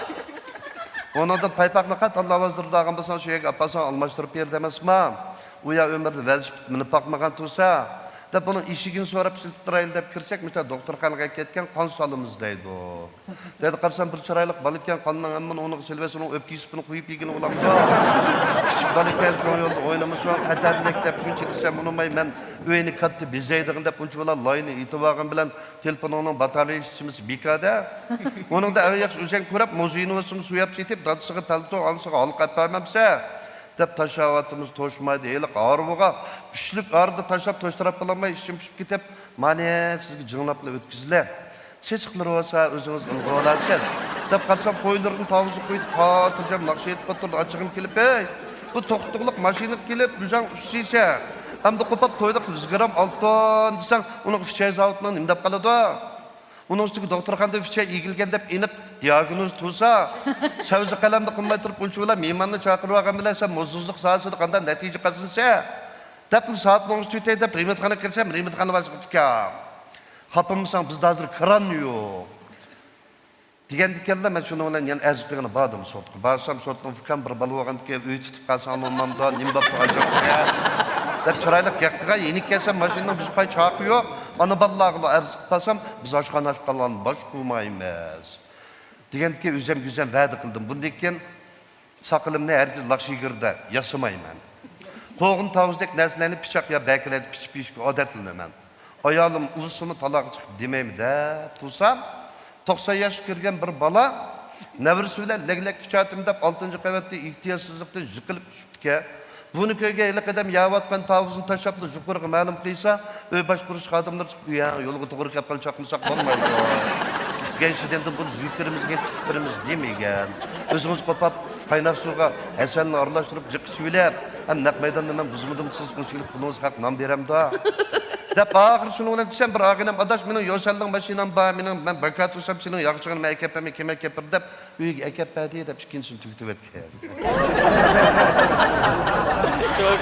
Onu da paypakla kat Allah vazdırı dağın basan şu yek apasan almaştırıp yer demez ma. Uya ömürde velişip minip bakmagan tursa. Da bunun işigin sorap siltirayıl deyip kirsek, mesela doktorxanaga ketken kan salımız deydi o. Dedi qarsan bir çıraylık balıkken kanının emmin onun silvesi onun öpki ispini koyup yegini olamda. Küçük balıkken çoğun yolda oynamış olan kaderlik deyip şunca desem unumay men öyeni kattı bizeydiğin deyip unca ola layını itibağın bilen telefonunun batarya işçimiz bikada. Onun da evvel yakış özen kurap muzuyunu olsun suyap setip dadısığı palto ansığı alıp yapamamsa. Dep taşavatımız toşmaydı, elik ağırbuğa, güçlük ağırdı taşap toştarap bulamay, işçim pişip gitip, mane sizgi cığınapla ötkizile. Seçikleri olsa özünüz ılgı olasınız. Dep qarsam koyuların tavuzu koyup, katırcam, nakşı etip oturdu, açığım kelip, hey, bu toqtuqluk maşinip kelip, düzen üşsiyse, hem de kopap toyduk, 100 gram altın desen, onun fişçey zavutundan imdap kaladı. Onun üstüki doktorxanda fişçey egilgen dep inip, diagnoz tuğsa, sözü qalamda qılmay turib unçuğula meymanını çakırıp ağam bilesen, muzsuzluk sahasıda qandan netice qazınsa, depli saat 10 tüytey dep rimetxana kirsem, rimetxana başka fikam. Kapımızsan bizde hazır kıran yok. Degendikende men şunu olan yani erzikliğini bağdım sotku. Bağırsam sotun fikam bir balı oğan ki öy tutup kalsan olmamda, nimbapta acak ya. Dep çıraylık yaktığa yenik gelsem maşininin biz pay çakıyor. Anı ballağıyla erzik basam, biz aşkan aşkalan baş kumayımız. Degendike üzem güzem vədi qıldım. Bundayken sakılımne herkes lakşı girdi, yasamayman. Qoğun tavuzdek nəslərini piçak ya bəkiledi piç-piçki odetlini men. Ayalım ulusunu talağı çıkıp demeyim de tutsam, 90 yaş kirgen bir bala, nevrisi bile leglek fişatım dep 6. qavette ihtiyatsızlıktan jıkılıp düşüptike. Bunu köyge elik edem yavatkan tavuzun taşaplı jukurgu məlum qıysa, öy baş kuruş qadımlar çıkıp, ya yolu tuğru kapal çakmışak olmaydı. Gençliğinde bunu züyüklerimiz, gençliklerimiz demeygen. Özünüz kopap, kaynak suğa, esenle arılaştırıp cıkışı bile, hem nak meydanda men buzmudum siz kunçilik bulunuz hak nam berem da. Dep ağır şunu olan desem bir ağinem adaş menin yoselden başıyla ba, ben bakat usam senin yakçığını me ekepemi kime ekepir dep, üyge ekep diye dep şikinsin tüktüv etken. Çok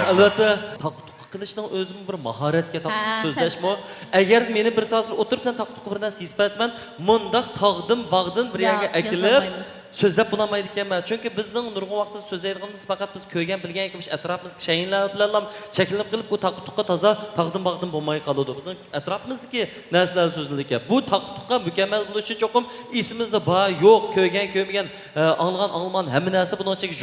albatta taqtuq qilishning o'zim bir mahoratga taqtuq so'zlashmi? Agar meni bir soat o'tirib sen taqtuq birdan sezpasman, mundaq tog'dim, bag'din bir yerga akilib, so'zlab bo'lmaydi ekanman. Chunki bizning nurg'un vaqtida so'zlaydiganimiz faqat biz ko'rgan, bilgan ekimiz atrofimizga shayinlar bilan cheklanib qilib, bu taqtuqqa toza taqdim bo'lmay qoladi. Bizning atrofimizdagi narsalar so'zlanadi ekan. Bu taqtuqqa mukammal bo'lish uchun cho'qim esimizda bor, yo'q, ko'rgan, ko'rmagan, alman hamma narsa buning ichiga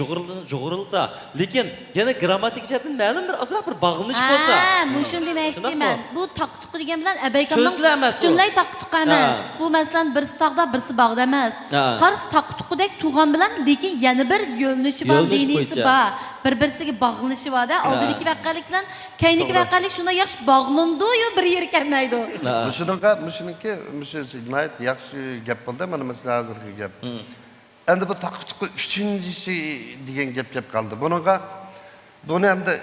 jug'urilsa, lekin yana grammatik jihatdan ma'lum bir azroq bir bog'lanish bo'lsa. Muşun demoqchiman. Bu taqtuq degan bilan abeykamning So'zlar emas bu. butunlay taqtuq emas. Bu masalan birisi taqda, birisi bog'da emas. Qarz taqtuqdek tug'an bilan lekin yana bir yo'linishi bor, Yo'linish liniyasi bo'yicha. bor. Bir-birisiga bog'lanishi bor-da. Oldingi voqelik bilan keyingi voqelik shunday yaxshi bog'landi-yu bir yer kelmaydi. Müşününki nayet yaxşı gap bo'ldi, mana mesela hozirgi gap. Endi bu taqtuqi üçüncüsü degan gap qoldi. Buni hamda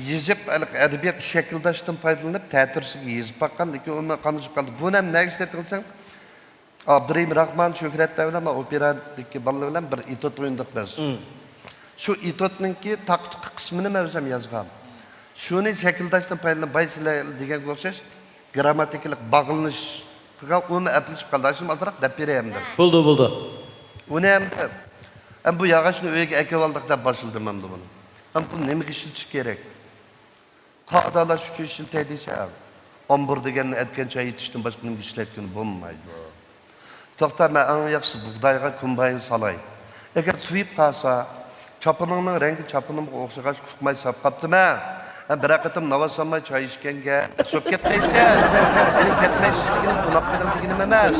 yezib, adabiyot shakldoshdan foydalanib, ta'tirsiga yezib baqqan, lekin uni qanday qoldi. Buni ham nega ishlatgan? Abdurahim Rahman Shuhratlar bilan operadagi bolalar bilan bir etot o'yindiq biz. Shu etotninki taqtuqi qismini men o'zim yozgan. Shuni shakldoshdan foydalanib baysizlar degan o'xshash grammatikalik bog'lanishga uni aplashib qoldi. Shuni azroq deb berayamdir. Bo'ldi. Uni ham bu yog'ochni uyga akib oldik deb boshildim endi buni. Ham bu nimaga ishiltish kerak? Qoidalash uchun ishiltaydisə, ombur deganni aytgancha aytishdan boshqa nima ishlatgan bo'lmaydi. To'xta, men eng yaxshisi bug'doyga kombayn solay. Agar tuyib qolsa, chopiningning rangi chopinimga o'xshash chiqmay sap qaptimi? Bir qatim navasamay choy ichganga so'p ketmaysa, meni ketmaysizligini qunab qiladiganim emas.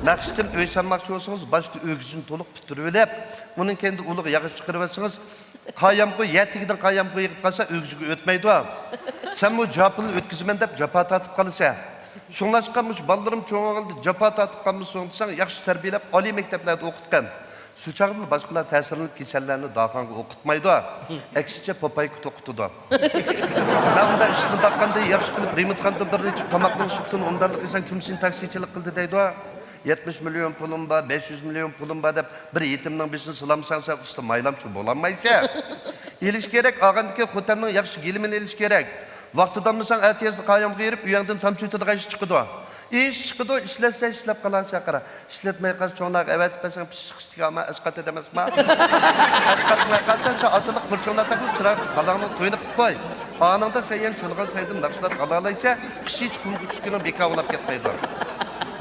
Maqsadim uy sanmoqchi bo'lsangiz, boshda o'gizini to'liq bitirib olib, uning kendi ulug' yog'i chiqarib olsangiz, qayamqo yetigidan qayamqo yig'ib qolsa o'gizga o'tmaydi. Sen bu japını o'tkazaman deb japa tatib qolsa, shunlashqanmish bolalarim cho'ng'ildi japa tatib qolmasan, yaxshi tarbiyalab oliy maktablarda o'qitgan. Shu chaqda boshqalar ta'sirlanib kasallarni dafanga o'qitmaydi. Aksicha popayku o'qitadi. Men unda ishni baqqanda yaxshi qilib Remitxondan bir necha tomoqning sutini undalik inson kimsin taksichilik qildi deydi. 70 milyon pulum var, 500 milyon pulum var deb bir yetimning besini silamsan sen usta maylamchi bo'lanmaysa. Elish kerak, og'andiki xotinning yaxshi gelimini elish kerak. Vaqtidanmisan ertasi qayamga yerib, uyingdan tamchutida ish chiqadi. İş çıkıdı, işletse işlep kalan şakara. İşletmeye karşı çoğunlar evet peşin pişik ama eskat edemezme. Eskatmaya karşı atılık fırçonlar takılıp sıra kalanını toyunup koy. Anında seyyen çılgın saydım nakşılar kalalaysa kişi hiç kumgu düşkünün beka olap gitmeydi.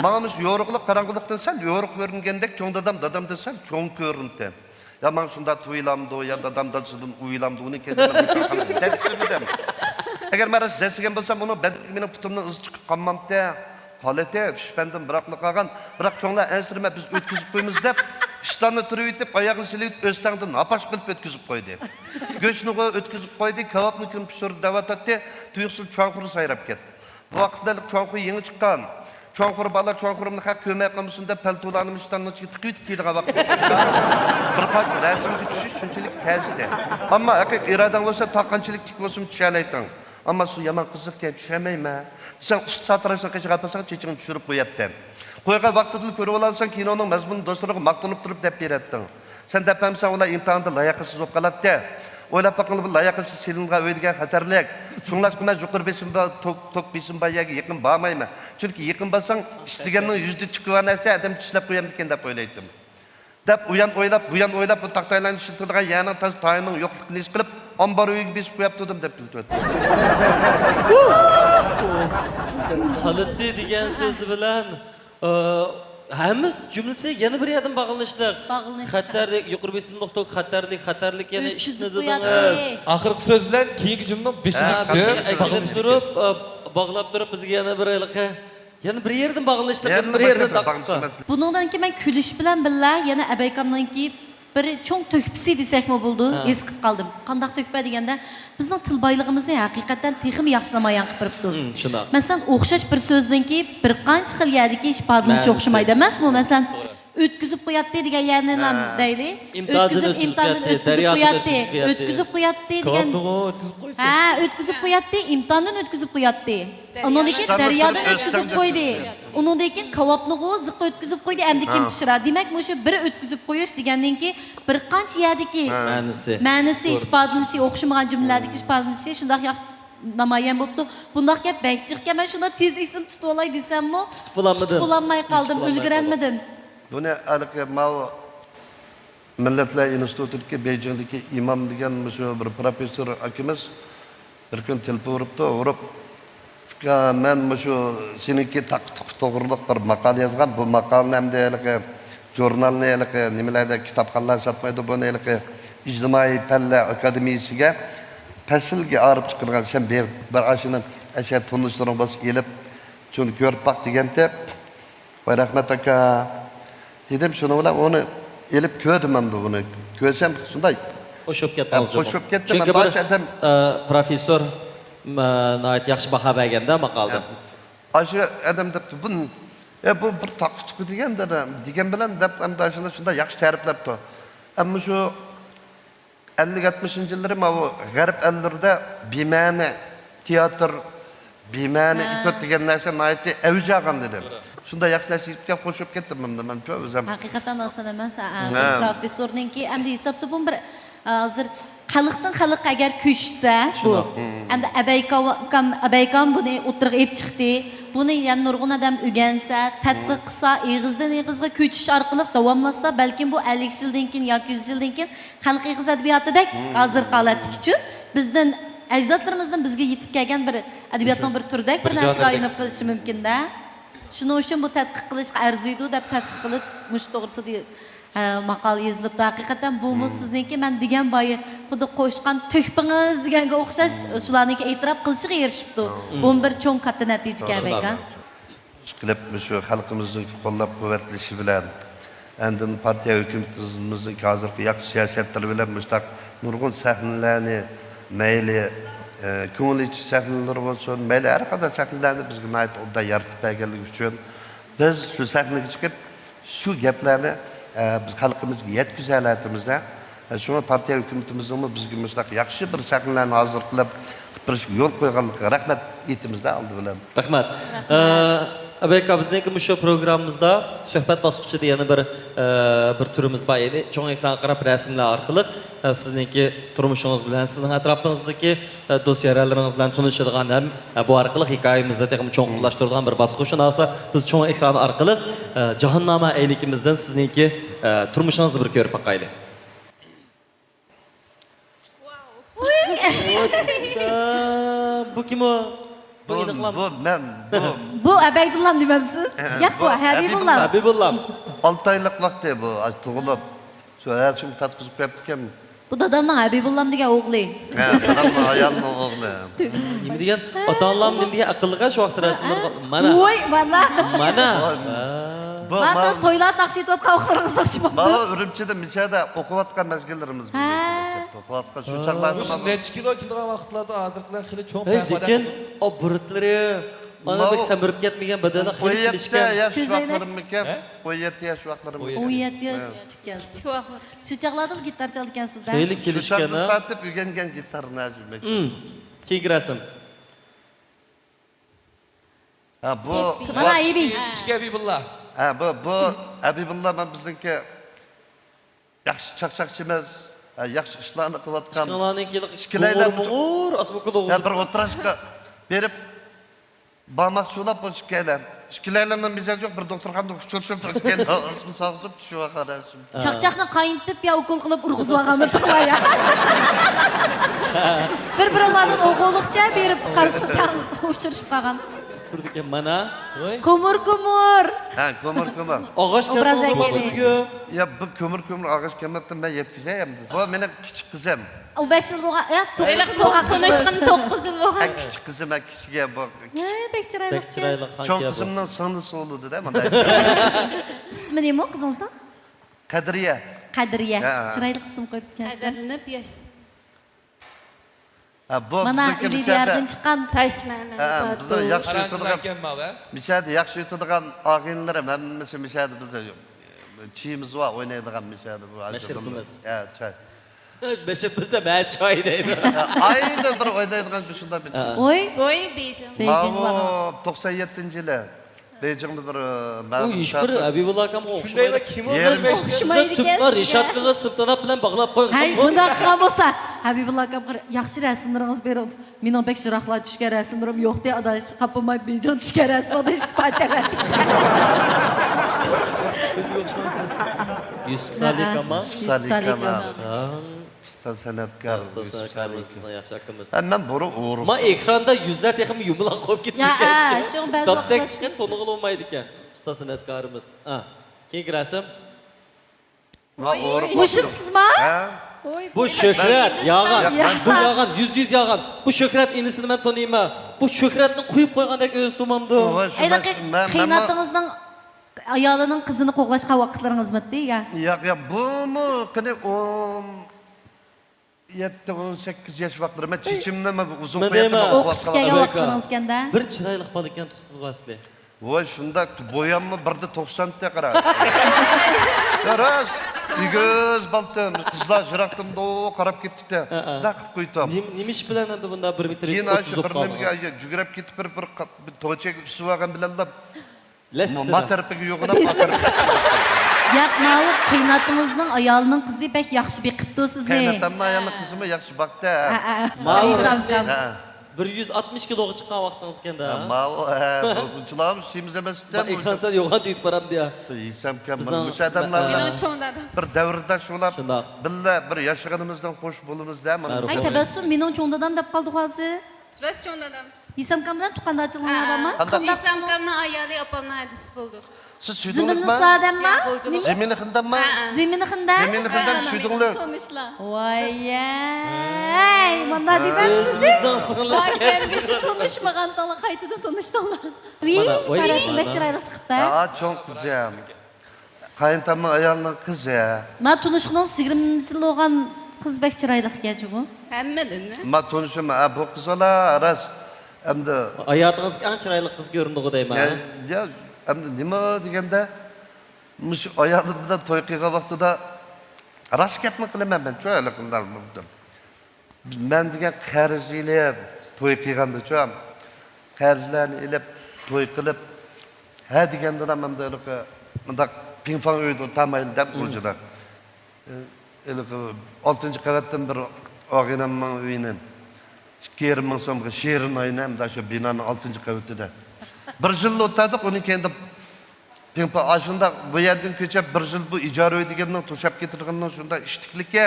Mağamış yorukluk karanlıktan sen yoruk görüngendek çoğun dadamdan sen çoğun görüntü. Ya man şunda tuyulamdı ya dadamdan sıdın uyulamdı onu kendine müşakanı dersimdim. Eğer meras dersigen bolsam onu ben benim putumdan ız çıkıp kalmam de. Halete şüphendim bıraklık ağan, bırak çoğunlar ensirime biz ötküzüp koyumuz deyip, işlerini türüp edip, ayağını silip, özteniden apaş kılıp ötküzüp koydu. Göçünü ötküzüp koydu, kebapını küm pişirip davat etti, tuyuksuz çoğankuru sayrap gitti. Bu vakitlerde çoğankuru yeni çıkan, çoğankuru bala çoğankurumunu hak kömeye kalmışsın da peltoğlanım işlerini çıkıp tıkıyıp giydiğine vakit. Bir parça resimli düşüş şunçilik tezdi. Ama iradan olsa takkançilik dik olsun düşeleyden. Ama su yaman kızıkken düşemeyme. Sen usta satırışına kaçık yapmasan çeçini düşürüp koyattın. Koyga vaktini görüp alansan kinonun mezmunun dostlarına maktanıp durup dep berettin. Sen depemsen ola imtihanda layakısız olup kalatdı. Oylap bakın bu layakısız selinga öydügen xatarlik. Şunlaşkıma yuqur besin ba tok besin ba yagi yakın bağmayma. Çünkü yakın basan işlegenin yüzde çıkıvan etse adam çişlep koyam diken dep oylaydım. Dep uyan oylap bu taktaylan işitildiğe yana taz tayının yoklukunu iş kılıp ambar uyugu besip koyap tutum dep bildi. Qalitti degan so'z bilan hamma jumlasi yana bir yerdan bog'lanishdik. Xatarlik, yuqori besin nuqta xatarlik yana ishni dedingiz. Oxirgi so'z bilan keyingi jumlaning 5-chi bog'lab turib bizga yana bir yana bir yerdan bog'lanishdik, bir yerdan taqqa. Bundan ki ben külüş bilen billah yana abeykamdan ki bir çok tökpisi desekmi buldu, eski kaldım. Qandaq tökpə degəndə bizning til boylığımızı haqiqatan texim yaxshilamayan qilib turibdi. Shunday. Masalan, o'xshash bir so'zdan ki bir qancha xil yerdagi ifodalanish o'xshamaydi emasmi? Masalan, o'tkazib qo'yatdi degan yerni ham deyli. Imtihondan o'tkazib qo'yatdi. O'tkazib qo'yatdi degan. Ha, o'tkazib qo'yatdi, imtihondan o'tkazib qo'yatdi. Undan keyin daryodan o'tkazib qo'ydi. Undan keyin kavobni ziq o'tkazib qo'ydi, endi kim pishiradi? Demak, o'sha bir o'tkazib qo'yish degandan keyin bir qancha yerdagi ma'nosi ifodalanishi o'xshamagan jumlalardagi ifodalanishi shunday yaxshi namoyon bo'libdi. Bundoq gap bakchiqga men shunda tez esim tutib olay desammi? Tutib ololmay qoldim, ulgurolmadim. Buni aliki mavi Milletler İnstitut'taki Beijing'deki imam degan şu bir profesör akimiz bir gün telefon uruptu, urup men şu seninki to'g'riliq bir maqol yozgan, bu maqolni hamda jurnalni nimalarda kitobxonlar sotmaydi, buni ijtimoiy fanlar akademiyasiga faslga olib chiqilgan. Sen bir ashuni asar tunishtiring bo'lsa kelib shuni ko'rib baq deganda, voy rahmat aka dedim, shuni bilan uni elib ko'rdim hamda uni ko'rsam shunday Qo'shib ketdingiz. qo'shib ketdim. Chunki Men bir boshqadan professor nihoyat yaxshi baho berganda maqolda. Aşı adam depti, bu bir taktik degan bilan deb hamda shunda yaxshi ta'riflabdi. Ammo shu 50-60 yillar bu g'arb ellarida bema'ni teatr, bema'ni itot degan narsa nihoyatda avj olgan dedim. Shunda yaxshilashga qo'shib ketdim men o'zim. Haqiqatan olsan emas, professorninki endi hisobda bu bir hozir xalqdan xalqqa agar ko'chsa bu endi abaykam buni o'tirg'a olib chiqdi, buni yana nurg'un odam o'rgansa, tadqiq qilsa, eg'izdan eg'izga ko'chish orqali davomlasa, balkim bu 50 yildan keyin yoki 100 yildan keyin xalq eg'iz adabiyotidek hozir holatgacha bizdan ajdodlarimizdan bizga yetib kelgan bir adabiyotning bir turdek bir narsaga aylanib qolishi mumkin-da. Shuning uchun bu tadqiq qilishga arziydi deb tadqiq qilib mush to'g'risida maqol yozilibdi. Haqiqatan bu sizniki men degan boyi xuddi qo'shgan to'kpingiz deganga o'xshash shularniki e'tirof qilishiga erishibdi. Bu bir cho'ng katta natija ekan. Qilib shu xalqimizning qo'llab-quvvatlashi bilan endi partiya hukumatimizning hozirgi yaxshi siyosatlari bilan mustaq nurg'un sahnalarni mayli ko'ngilchi sahnalar bo'lsin, mayli har qanday sahnalarni bizga nihoyat odda yaratib berganligi uchun biz shu sahnaga chiqib shu gaplarni biz xalqimizga yetkazalatimizda shuni partiya hukumatimizning bizga mustaq yaxshi bir sahnalarni hozir qilib birishga yo'l qo'yganligiga rahmat aytamizda oldi bilan. Rahmat. Abeka bizniki shu programmamizda suhbat bosqichida yana bir turimiz bor edi. Cho'ng ekran qarab rasmlar orqali sizniki turmushingiz bilan, sizning atrofingizdagi do'stlaringiz bilan tanishadigan ham bu orqali hikoyamizda ham cho'nqurlashtiradigan bir bosqich. Shunaqsa biz cho'ng ekran orqali jahannama aylikimizdan sizniki turmushingizni bir ko'rib boqaylik. Bu kim o? Bu iniqlam. Bu Abaydullah dememsiz? Yok bu Habibullah. Habibullah. 6 aylık vakti bu tug'ilib. Shu her şimdi tatqizib ketdik. Bu dadamning Habibullah degan o'g'li. Ha, dadamning ayolning o'g'li. Nima degan? Ota-onam degan aqlliga shu vaqt rasmlar mana. Voy, mana. Mana. Mana to'ylar taqsh etayotgan o'qlarimiz o'xshayapti. Mana Urumchida michada o'qiyotgan mezgillarimiz bor. O'qiyotgan shu chaqlarni Shu necha kilo kelgan vaqtlarda hozirgilar xili cho'ng Lekin o burtlari ana bek samirib ketmagan badani xili kelishgan. Yaş vaqtlarim ekan. 17 yaş vaqtlarim. 17 yosh chiqqansiz. Shu chaqlarda gitar chalgansizda. Xili kelishgan. Shu tartib o'rgangan gitarni ajibmek. Keyingi rasm. Ha bu Mana Aybi. Habibullah. Ha bu Habibullah men bizniki yaxshi chaqchaqchi emas, yaxshi ishlarni qilayotgan. Ishqilarning mo'g'ur asbuqida. Ya bir o'tirishga berib barmoqchilab bo'lishganlar. Ishqilarning mijoz yo'q, bir doktorxonada ushtirib turishgan. Ismi sog'ib shu qarashim. Chaqchaqni qayintib yo ukol qilib urg'izib olganmi to'g'ri. Bir-birlarini o'g'illiqcha berib qarsidan ushtirishib qolgan. Turdik mana. Ko'mir. Ha, ko'mir. Og'och Obrazga Ya bu ko'mir og'och kamatdan men yetkazayam. Bu mening kichik qizim. O 5 yil bo'lgan, Tunishgan 9 yil bo'lgan. Kichik qizim, kichikga bak. Bek chiroyli. Bek chiroyli Cho'ng qizimning singlisi bo'ldi-da, mana. Ismi nima qizingizning? Qadriya. Qadriya. Chiroyli ism qo'yib ekansiz. Qadrlanib yashaysiz. Ha, bu Mana Iliyardan chiqqan Tashmani. bizni yaxshi Qaranchilar o'tadigan, ekanman va. mishadi yaxshi o'tadigan og'inlarim hammasi mishadi bizda. Chiyimiz va o'ynaydigan mishadi bu. Mashirimiz. Ha, choy. Beşe bize ben çay deydi. Ayda bir o'ynaydigan shunday bir. Voy, Beijing. Beijing Bu bor. 97-yili Beijingda bir Bu iş bir Habibullah akam Shundaylar kim o'zlashgan? Sizda tüplar Rishadqiga sırtlanab bilan bog'lab qo'ygan. Hay, bunaqa bo'lsa, Habibullah akam yaxshi rasmlaringiz beringiz. Mening bek shiraqlar tushgan rasmlarim yo'q deb adash, qapamay Beijing tushgan rasmda hech parchalar. Yusuf Salik ama. Yusuf Salik ama. Usta sanatkar. Usta sanatkarımız bizden yaxshi akamiz. Ben boru uğur. Ma ekranda yüzler texim yumulan qo'yib ketdi. Ya, shu ba'zi Taptek vaqtlar- chiqib to'nig'i olmaydi ekan. Usta sanatkarimiz. Ha. Keyingi rasm. Muşum siz mi? Ha? Oy, Bu Şöhret yağan. Ya- Bu yağan, yüz yağan. Bu Şöhret inisini ben tanıyma. Bu Şöhretni qo'yib qo'ygandek öz tumamdı. Aylık kıynattığınızdan ayalının kızını koklaşka vakitleriniz mi değil ya? Ya bu mu? Kene 17-18 yaş vaktlarıma çiçimle mi uzun Ben koyatım. deyman. Okuş kelgen vaktiniz kende. Bir chiroyli bal ekan tufsiz vasli. Vay şunda boyanma birde 90 te qara. Ya ras. Göz baltım, kızlar jıraqtım da qarab ketdi de. Da qilib qo'ydim. Nimish bilan endi bunda 1 metr Keyin 30 aşı bo'lib bir qoldi. nimga jugurab ketib bir to'chak usib olgan bilanlar Lessida. matarpiga yo'g'inab matarpig. Yakmağı kıynattığınızdan ayalının kızı pek yaxşı bir kıptı siz ne? Qaynatamni ayolni qizimi yaxshi bakda. Ma'ruf. Ha. 160 kiloga chiqqan vaqtingiz ekanda. Mal, bunchilar ishimiz emasda. Ekransa yo'g'on deyib baram deya. Yesam kam Bizdan- bu odamlar Meni cho'ng dadim. bir davrda shulab Shundoq. billa bir yashaganimizdan xo'sh bo'lamiz-da. Ma'ruf. Ay tebessüm benim çoğundadan da kaldı hazır. Rost cho'ng dadim. Yesem kamdan tukanda açılığına adamı. Isam kamni ayali opamni hadisi bo'ldi. Siz Zimini suydinglarmi? sağdan mı? Zemini xindanmi? Zimini kında? Zemini xindan suydinglar. Tanışlar. Vay ay, bana di ben sizi. Bizdan sig'inlar. Bargargacha tanışmagan tala qaytada tanışdılar. Uy, Mana, oy, parası mana. pek çıraylık çıkıptı. Aa çok güzel. Kayıntamın ayağının kızı ya. Ma tunuşkunun 20 yıl olan kız pek çıraylık gece bu. Hammadan. Ma tanışım, bu kız ola aras. Hem de Hayotingizga eng chiroyli qiz ko'rindigi deyman. ya hem de nima deganda mush ayağım bilan to'y qilgan vaqtida rast gapni qilaman men cho'yali qildim. Men degan qarz ilib to'y qilganda cho'm qarzlarni ilib to'y qilib ha deganda ham bundaq pingpong uyda tamayli deb o'ljalar. 6-qavatdan bir og'inamning uyini 2,5 ming so'mga she'rini o'ynayman shu binoning 6-qavatida. Bir yil o'tadi, uni keyin pingpong ashunda bu yerdan ko'chab bir yil bu ijara uy degandan to'shab ketirgandan shunda ishtiklikka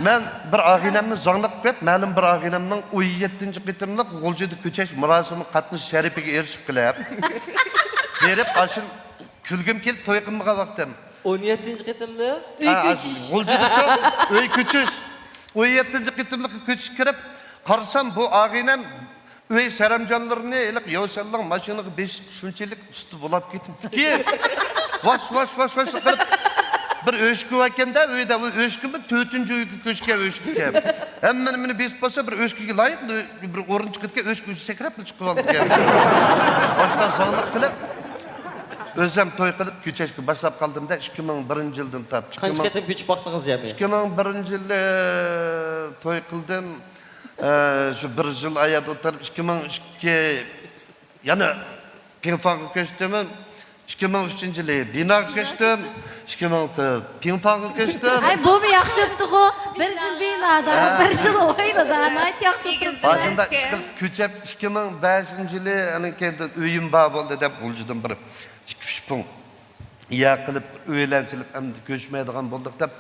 men bir og'inamni zonglab qo'yib, ma'lum bir og'inamning 17-qitimliq G'o'ljida ko'chash murosimi qatnash sharifiga erishib qilib, berib ashin kulgim kelib to'y qilmagan vaqtim. 17-qitimli. G'o'ljida cho'q uy ko'chish 17-qitimliq ko'chish kirib, qarasam bu og'inam uy saramjonlarini ilib yo'shallang mashinaga 5 shunchalik usti bo'lib ketibdiki. Vash qilib bir o'shki ekanda uyda bu o'shkimi 4-uyga ko'chgan o'shkiga. Hammani meni besib bo'lsa bir o'shkiga loyiq bir o'rin chiqitga o'shki sakrab chiqib oldi ekan. Boshdan sog'liq qilib o'zim to'y qilib ko'chashga boshlab qoldimda 2001-yildan tortib. Qancha ketib ko'chib boqdingiz jami? 2001-yilda to'y qildim. Şu bir yıl ayat oturup 2002 yani pingpongga ko'chdim. 2003-yili binoga ko'chdim. 2006 pingpongga ko'chdim. Ay bu mu yaxshi o'pdi-ku? Bir yil binoda, bir yil o'yinida, ayt yaxshi o'tiribsiz. Aslında ko'chib 2005-yili ana kendi uyim bor bo'ldi deb o'ljidim bir 2-3 pun. Ya qilib uylanchilib endi ko'chmaydigan bo'ldik deb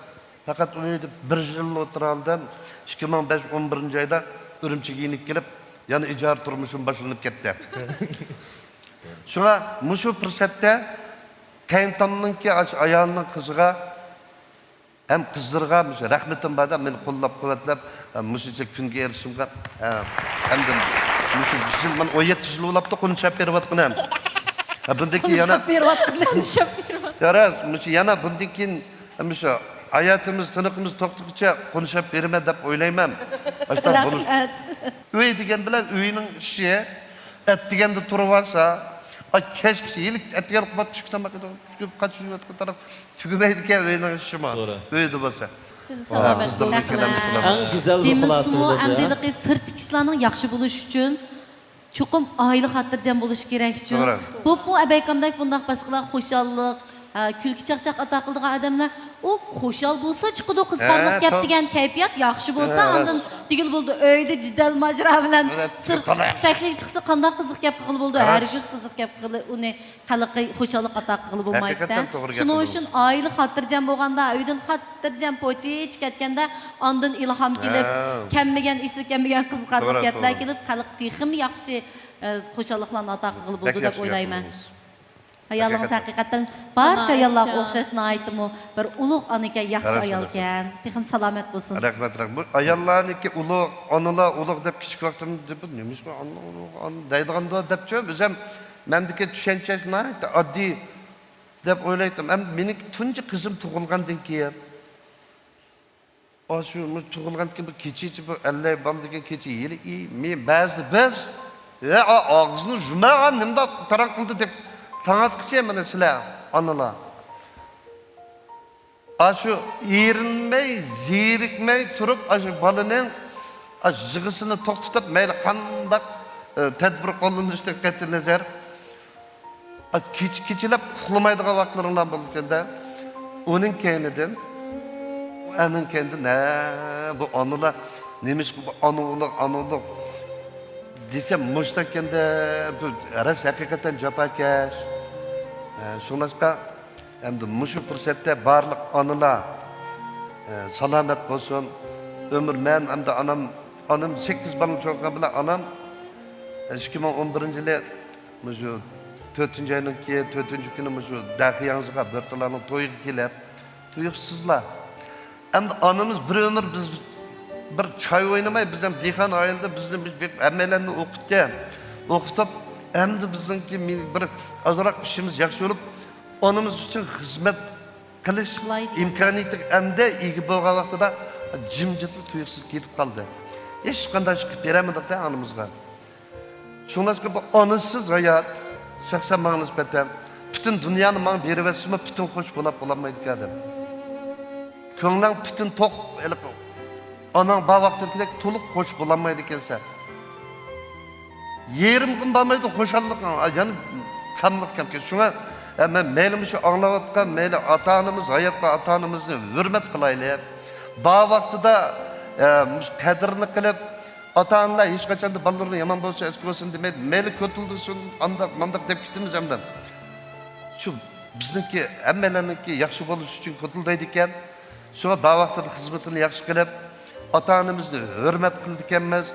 faqat uyda bir yil o'tiraldim. 2005-11-oyda Urumchiga inib kelib, yana ijara turmushim boshlanib ketdi. Shuna mushu fursatda kayintamninki ayolning qiziga hem qizlarga rahmatim borda meni qo'llab-quvvatlab mushucha kunga erishimga hem de mushu yil men 17 yil bo'libdi qo'nishab beryapman. Bundan keyin yana Yaraz, mushu yana bundan keyin mushu hayatımız, tınıkımız to'xtag'icha qo'nishab beraman deb o'ylayman. Ashta bo'lish. Uy degan bilan uyning ishi et deganda turib olsa, kechki yil et degan qilib tushib ko'p qachiyotgan taraf tugamaydi ekan uyning ishi ma. Uyda bo'lsa. Eng güzel bir Demismi, xulosasi bo'ldi. əmdəliqi sırt işlərinin yaxşı buluş üçün çoxum ailə xatircəm buluş kerak üçün. Bu əbəykamdak bundaq başqalar xoşallıq, külki çaqçaq ata qıldığan adamlar o xo'shal bo'lsa chiqadi qizg'anlik gap to'g'ri. degan kayfiyat yaxshi bo'lsa Evet. ondan digil bo'ldi uyda jidal majra bilan Evet, sirq qolay. chiqsaklik chiqsa qanday qiziq gap qilib bo'ldi Evet. hargiz qiziq gap qilib uni xalqqa xo'shalik ato qilib bo'lmaydi Haqiqatan to'g'ri gap shuning bo'ldi. uchun oila xotirjam bo'lganda uydan xotirjam pochich ketganda ondan ilhom kelib kammagan isi kammagan qiziqarli To'g'ri, gaplar to'g'ri. kelib xalq texim yaxshi xo'shalliklarni ato qilib bo'ldi Bak deb yaxshi o'ylayman gapirдingiz. ayoling'iz haqiqatdan barcha Ana, ayollar aytcha. o'xshashni aytdimu bir ulug' ona ekan yaxshi Rahmat. ayol ekan texim salomat bo'lsin Rahmat. Bu ayollarniki ulug', onalar ulug' deb kichik vaqtimda deb nemish bu ona ulug' ona deydiganda debchi biz ham mendiki tushunchani aytdi oddiy deb o'ylaydim. Ham mening tunji qizim tug'ilgandan keyin shu tug'ilgandan keyin bu kechichi bu 50 baldiga kechi yili men ba'zi biz og'zini jumagan nimda tarang qildi deb tanatqisi mana sizlar onalar. Şu erinmey, zirikmey turib, şu balaning yig'isini to'xtatib, mayli qanday tadbir qo'llanishdan qat'iy nazar kechilab uxlamaydigan vaqtlaringlar bo'lganda, uning keynidan aning keynidan bu onalar nemish bu onalar desem mustakanda bu ras haqiqatan jafakash. Şunlaşqa endi mushu fursatda barliq onalar salomat bo'lsin. Ömür men endi onam 8 bola cho'qqan bilan onam 2011-yili mushu 4-oyninki 4-kuni mushu dahiyangizga bir qilaning to'yiga kelib, tuyuqsizlar. Endi onamiz bir ömür biz bir choy o'ynamay biz ham dehqon oilada bizni hammalarni o'qitgan. O'qitib endi bizningki bir ozroq ishimiz yaxshi bo'lib, onamiz uchun xizmat qilish imkoniyati hamda ega bo'lgan vaqtida jimjitlik tuyuqsiz ketib qoldi. Hech qanday chiqib beramadik onamizga. Shuningdek bu onasiz hayot shaxsan menga nisbatan butun dunyoni menga berib bersa, butun xo'sh bo'lib bo'lmaydi ekan. Ko'ngling butun to'q elib onang bu vaqtdagidek to'liq xo'sh bo'lmaydi ekansa. Yerim kun bo'lmaydi xo'shallik, ya'ni kamlik kamki. Shunga men mayli shu anglayotgan mayli ota-onamiz hayotda ota-onamizni hurmat qilaylik. Bu vaqtida qadrini qilib ota-onalar hech qachon bolalarni yomon bo'lsa eski bo'lsin demaydi. Mayli ko'tildirsin, andaq mandaq deb ketimiz hamda. Shu bizniki hammalarniki yaxshi bo'lish uchun ko'tildaydi ekan. Shunga bu vaqtda xizmatini yaxshi qilib ota-onamizni hurmat qildik ekanmiz.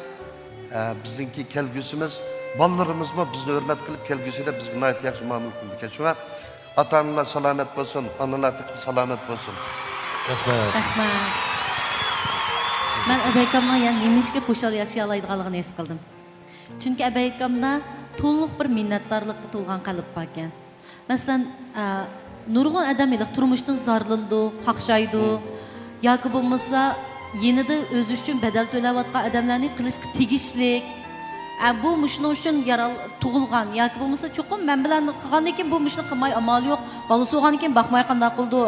Bizningki kelgusimiz bolalarımızmı bizni hürmet qilib kelgusida bizga nihoyat yaxshi muomala qildi ekan. Shunga ota-onalar salomat bo'lsin, onalar salomat bo'lsin. rahmat men abaykamga yana nemishga xo'shal yashay oladiganligini his qildim chunki abaykamda to'liq bir minnatdorlikqa to'lgan qalb bor ekan masalan nurg'un odam edi turmushdan zorlandi qaqshaydi yoki bo'lmasa yenida o'zi uchun badal to'layotgan odamlarni qilishga tegishlik bu shuning uchun tug'ilgan yoki bo'lmasa cho'qim men bilan qilgandan keyin bu ishni qilmay amal yo'q bola so'g'andan keyin baxmay qanday qildi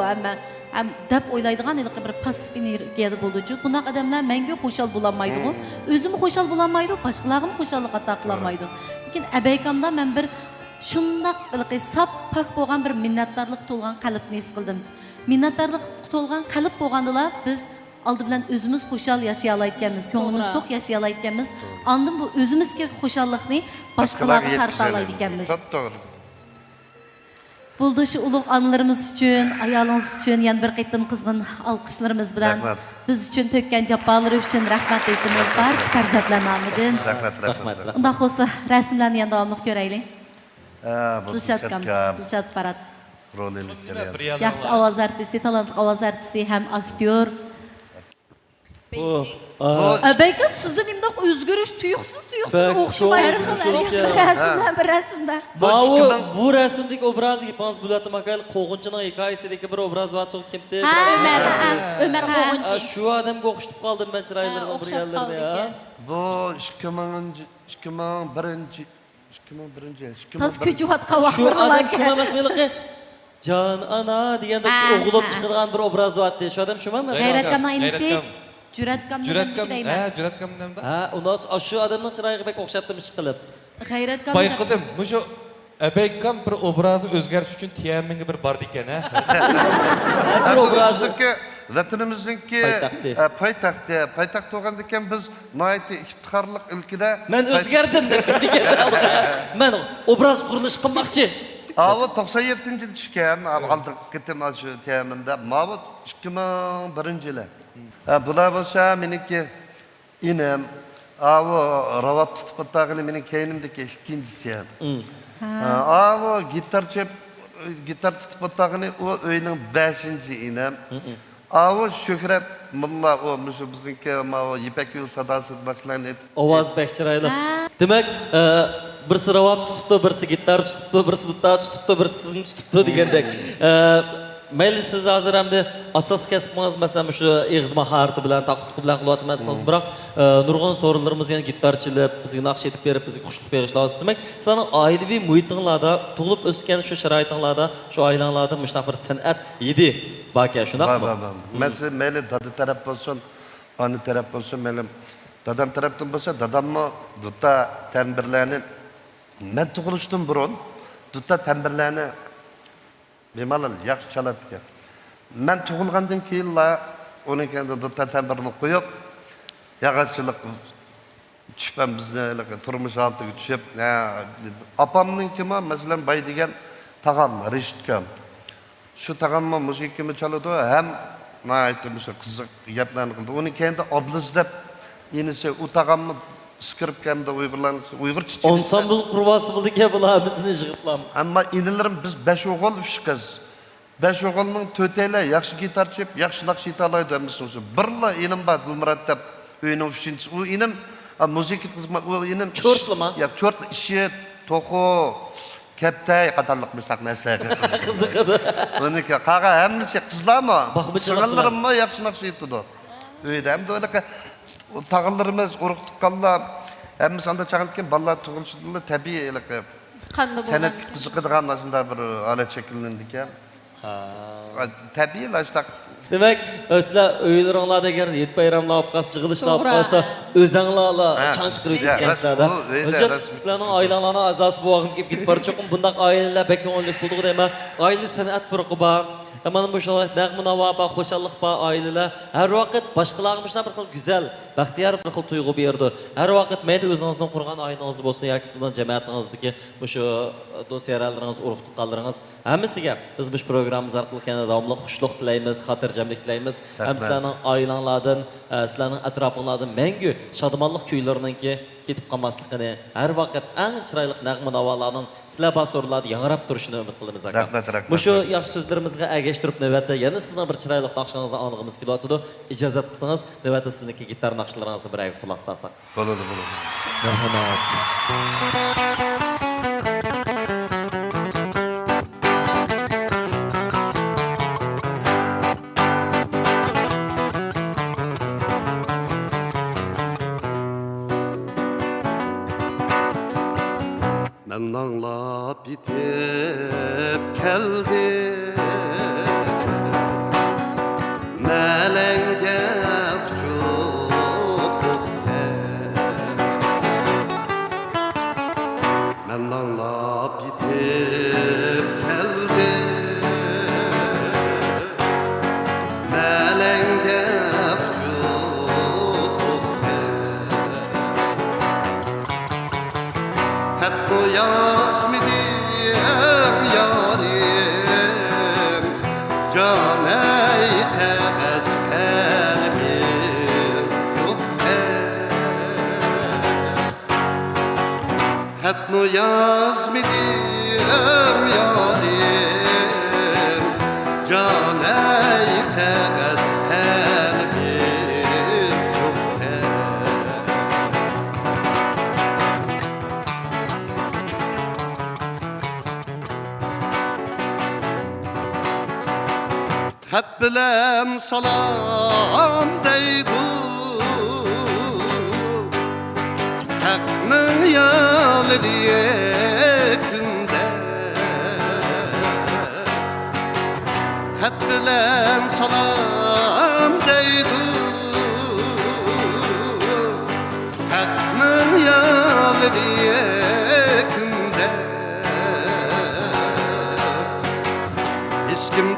deb o'ylaydigan bir pasif energiyada bo'luvchi bunaqa odamlar menga xo'shal bo'lolmaydi o'zim xo'shal bo'lolmaydi boshqalarga xo'shallik ato qilolmaydi lekin abaykamda men bir shundoq sap pak bo'lgan bir minnatdorlik to'lgan qalbni his qildim minnatdorlik to'lgan qalb bo'lgandilar biz aldı bilan özümüz xo'shal yashay oladiganmiz, ko'nglimiz to'q yashay oladiganmiz. Ondan bu o'zimizga xo'shallikni boshqalarga tarta oladiganmiz. To'g'ri. Bo'ldi shu ulug' onalarimiz uchun, ayolingiz uchun yana bir qaytim qizg'in olqishlarimiz bilan biz uchun to'kkan jaffolari uchun rahmat aytamiz barcha farzandlar nomidan. Rahmat. Unda bo'lsa rasmlarni yana davomli ko'raylik. Dilshod Parat. Yaxshi ovoz artisti, talantli ovoz artisti ham aktyor. Belki sizden imdak özgürüş tuyuksuz okşamayısınız. Bir resimde. Bu resimdeki obrazı yapmanız Bülent Makaylı Qoğuncu'nun hikayesideki bir obraz var. Kimdi? Ömer Qoğuncu. Şu adamga o'xshab qoldim ben chiroylardan bir yerlarda ya. Bu 2001 Tas köçüvatqa vaqt. Şu adam şu emas meliqi Can ana deganda o'g'ilib chiqadigan bir obraz var. Şu adam şu emas? G'ayratkamdan inisi Cüretkam deyman. Cüretkam demda. Ha, undan şu adamning chiroyiga bek o'xshatdim ish qilib. G'ayratkamdan. Bayqadim. Mushu Əbəykəm bir obrazı özgəriş üçün tiyəmingi bir bardı ekan, ha? Bir obrazı Vatanımızdaki paytaxt olgandan biz nayeti iftiharlık ülkede men o'zgardim deb men obraz qurilish qilmoqchi. Avu 97 yıl çıkan, aldık gittim şu teminde. Mavut 2001 yılı. Bula bolsa meniki inem, avu ravap tutup attağını menin keynimdeki ikincisi. Avu gitar tutup attağını o öyünün 5. inem. Avu Şöhret Mulla o bizimki o İpek Yol sadası başlayan et. Ovoz bek chiroyli. Demak, birsi ravab tutibdi, birsi gitar tutibdi, birsi dutar tutibdi, birsi sizni tutibdi degandek. Mayli siz hozir hamda asos kasbingiz masalan shu eg'iz maharati bilan, taqutqi bilan qilyapsiz, biroq nurg'un so'rinlarimiz yana gitarchilar bizga naqsh etib berib, bizga xushlik berishlari demak, sizlarning oilaviy muhitinglarda, tug'ilib o'sgan shu sharoitinglarda, shu oilanglarda mushtaq bir san'at edi. Baka shundaqmi? Mesela mayli dada taraf bo'lsin, ona taraf bo'lsin, mayli dadam tarafdan bo'lsa, dadamni duta tambirlarni men tug'ilishdan burun duta tambirlarni bemalol yaxshi chalar ekan. Men tug'ilgandan keyinla uning kendi duta tambirini qo'yib, yog'ochchilik tushib bizni turmush oldiga tushib, opamning kimi masalan bay degan tag'am Rishtkam. Şu tağamma müzikimi çalıyordu hem nayetimize kızık yaplarını kıldı. Onun kendi ablası da yenisi o tağamma sıkırıp kendi Uygur çiçeği. Ensemble kurvası bulduk ya bular bizini jığıtlam. Ama inilerim biz 5 oğul 3 kız. 5 oğulның 4'eyle yaxşı gitar çep, yaxşı nakş italaydı demişsiniz. Birla inim var Dilmurat dep öyünün 3. O inim müzik kızma o inim. Çörtlü mü? Ya çörtlü işi, toku, Keptay qatarlıq müştaq nəsəqi. Qiziqidi. Onu ki, qağa həmmisi qızlar mı? Baxmıcılıqlar. Sığınlarım mı? Yaxşı naqşı etdi. Öyle hem de öyle ki, tağıllarımız, uruqtuq qalla, həmmisi anda çağınken ballar tuğulşudurlu təbii öyle ki, Qanlı sənət qızıqıdığan aslında bir alet şekillendikken. Təbii laştaq. Demek, sizler öğüleringlarda eğer yet bayramlar yapqas, jığılışlar yapqasa, özüңlarla çan çıqırıb sizlerde. Hocam, sizlerin ailelerine azası bu vaqim kep gitip barı çoxum. Bundaq aileler pek köngüllük bulduğu deyme. Aile sanat pırqı ba. Hemen bu şolar nəğmi nava ba, xoşallık ba aileler. Her vakit başqalarmışlar bir xil güzel, baxtiyar bir xil tuyğu berdi. Her vakit meyli özünüzden qurğan ailenizde bolsun, yoki sizden cemaatinizdeki bu şu dosyarlarınız, uruqtuqqanlarınız hammasiga biz bu programımız arqılı yana davamlı xushluq tilaymiz, xotirjamlik tilaymiz. Hem sizlarning oilanglardan, sizlarning atrofinglardan mangu şadmanlıq kuylariningki ketib qolmasligini, har vaqt eng chiroyli nag'ma navolarning sizlar basorlarda yangrab turishini umid qilamiz aka. Rahmat. Bu shu yaxshi so'zlarimizga agashtirib navbatda yana sizning bir chiroyli naqshingizni anlig'imiz kelyapti. Ijozat qilsangiz, navbatda sizniki gitar naqshlaringizni bir ay quloq solsak. Bo'ladi. Rahmat. Men anlap yitip keldim Melenge uçukte Men anlap yitip keldim Melenge uçukte Kat bu yazmidim yarim Caney ez kalbim yokte Kat bu yazmidim yarim Caney ez kalbim yokte Xat bilen salam deydu Hakның yağları yekinde Xat bilen salam deydu Hakның yağları yekinde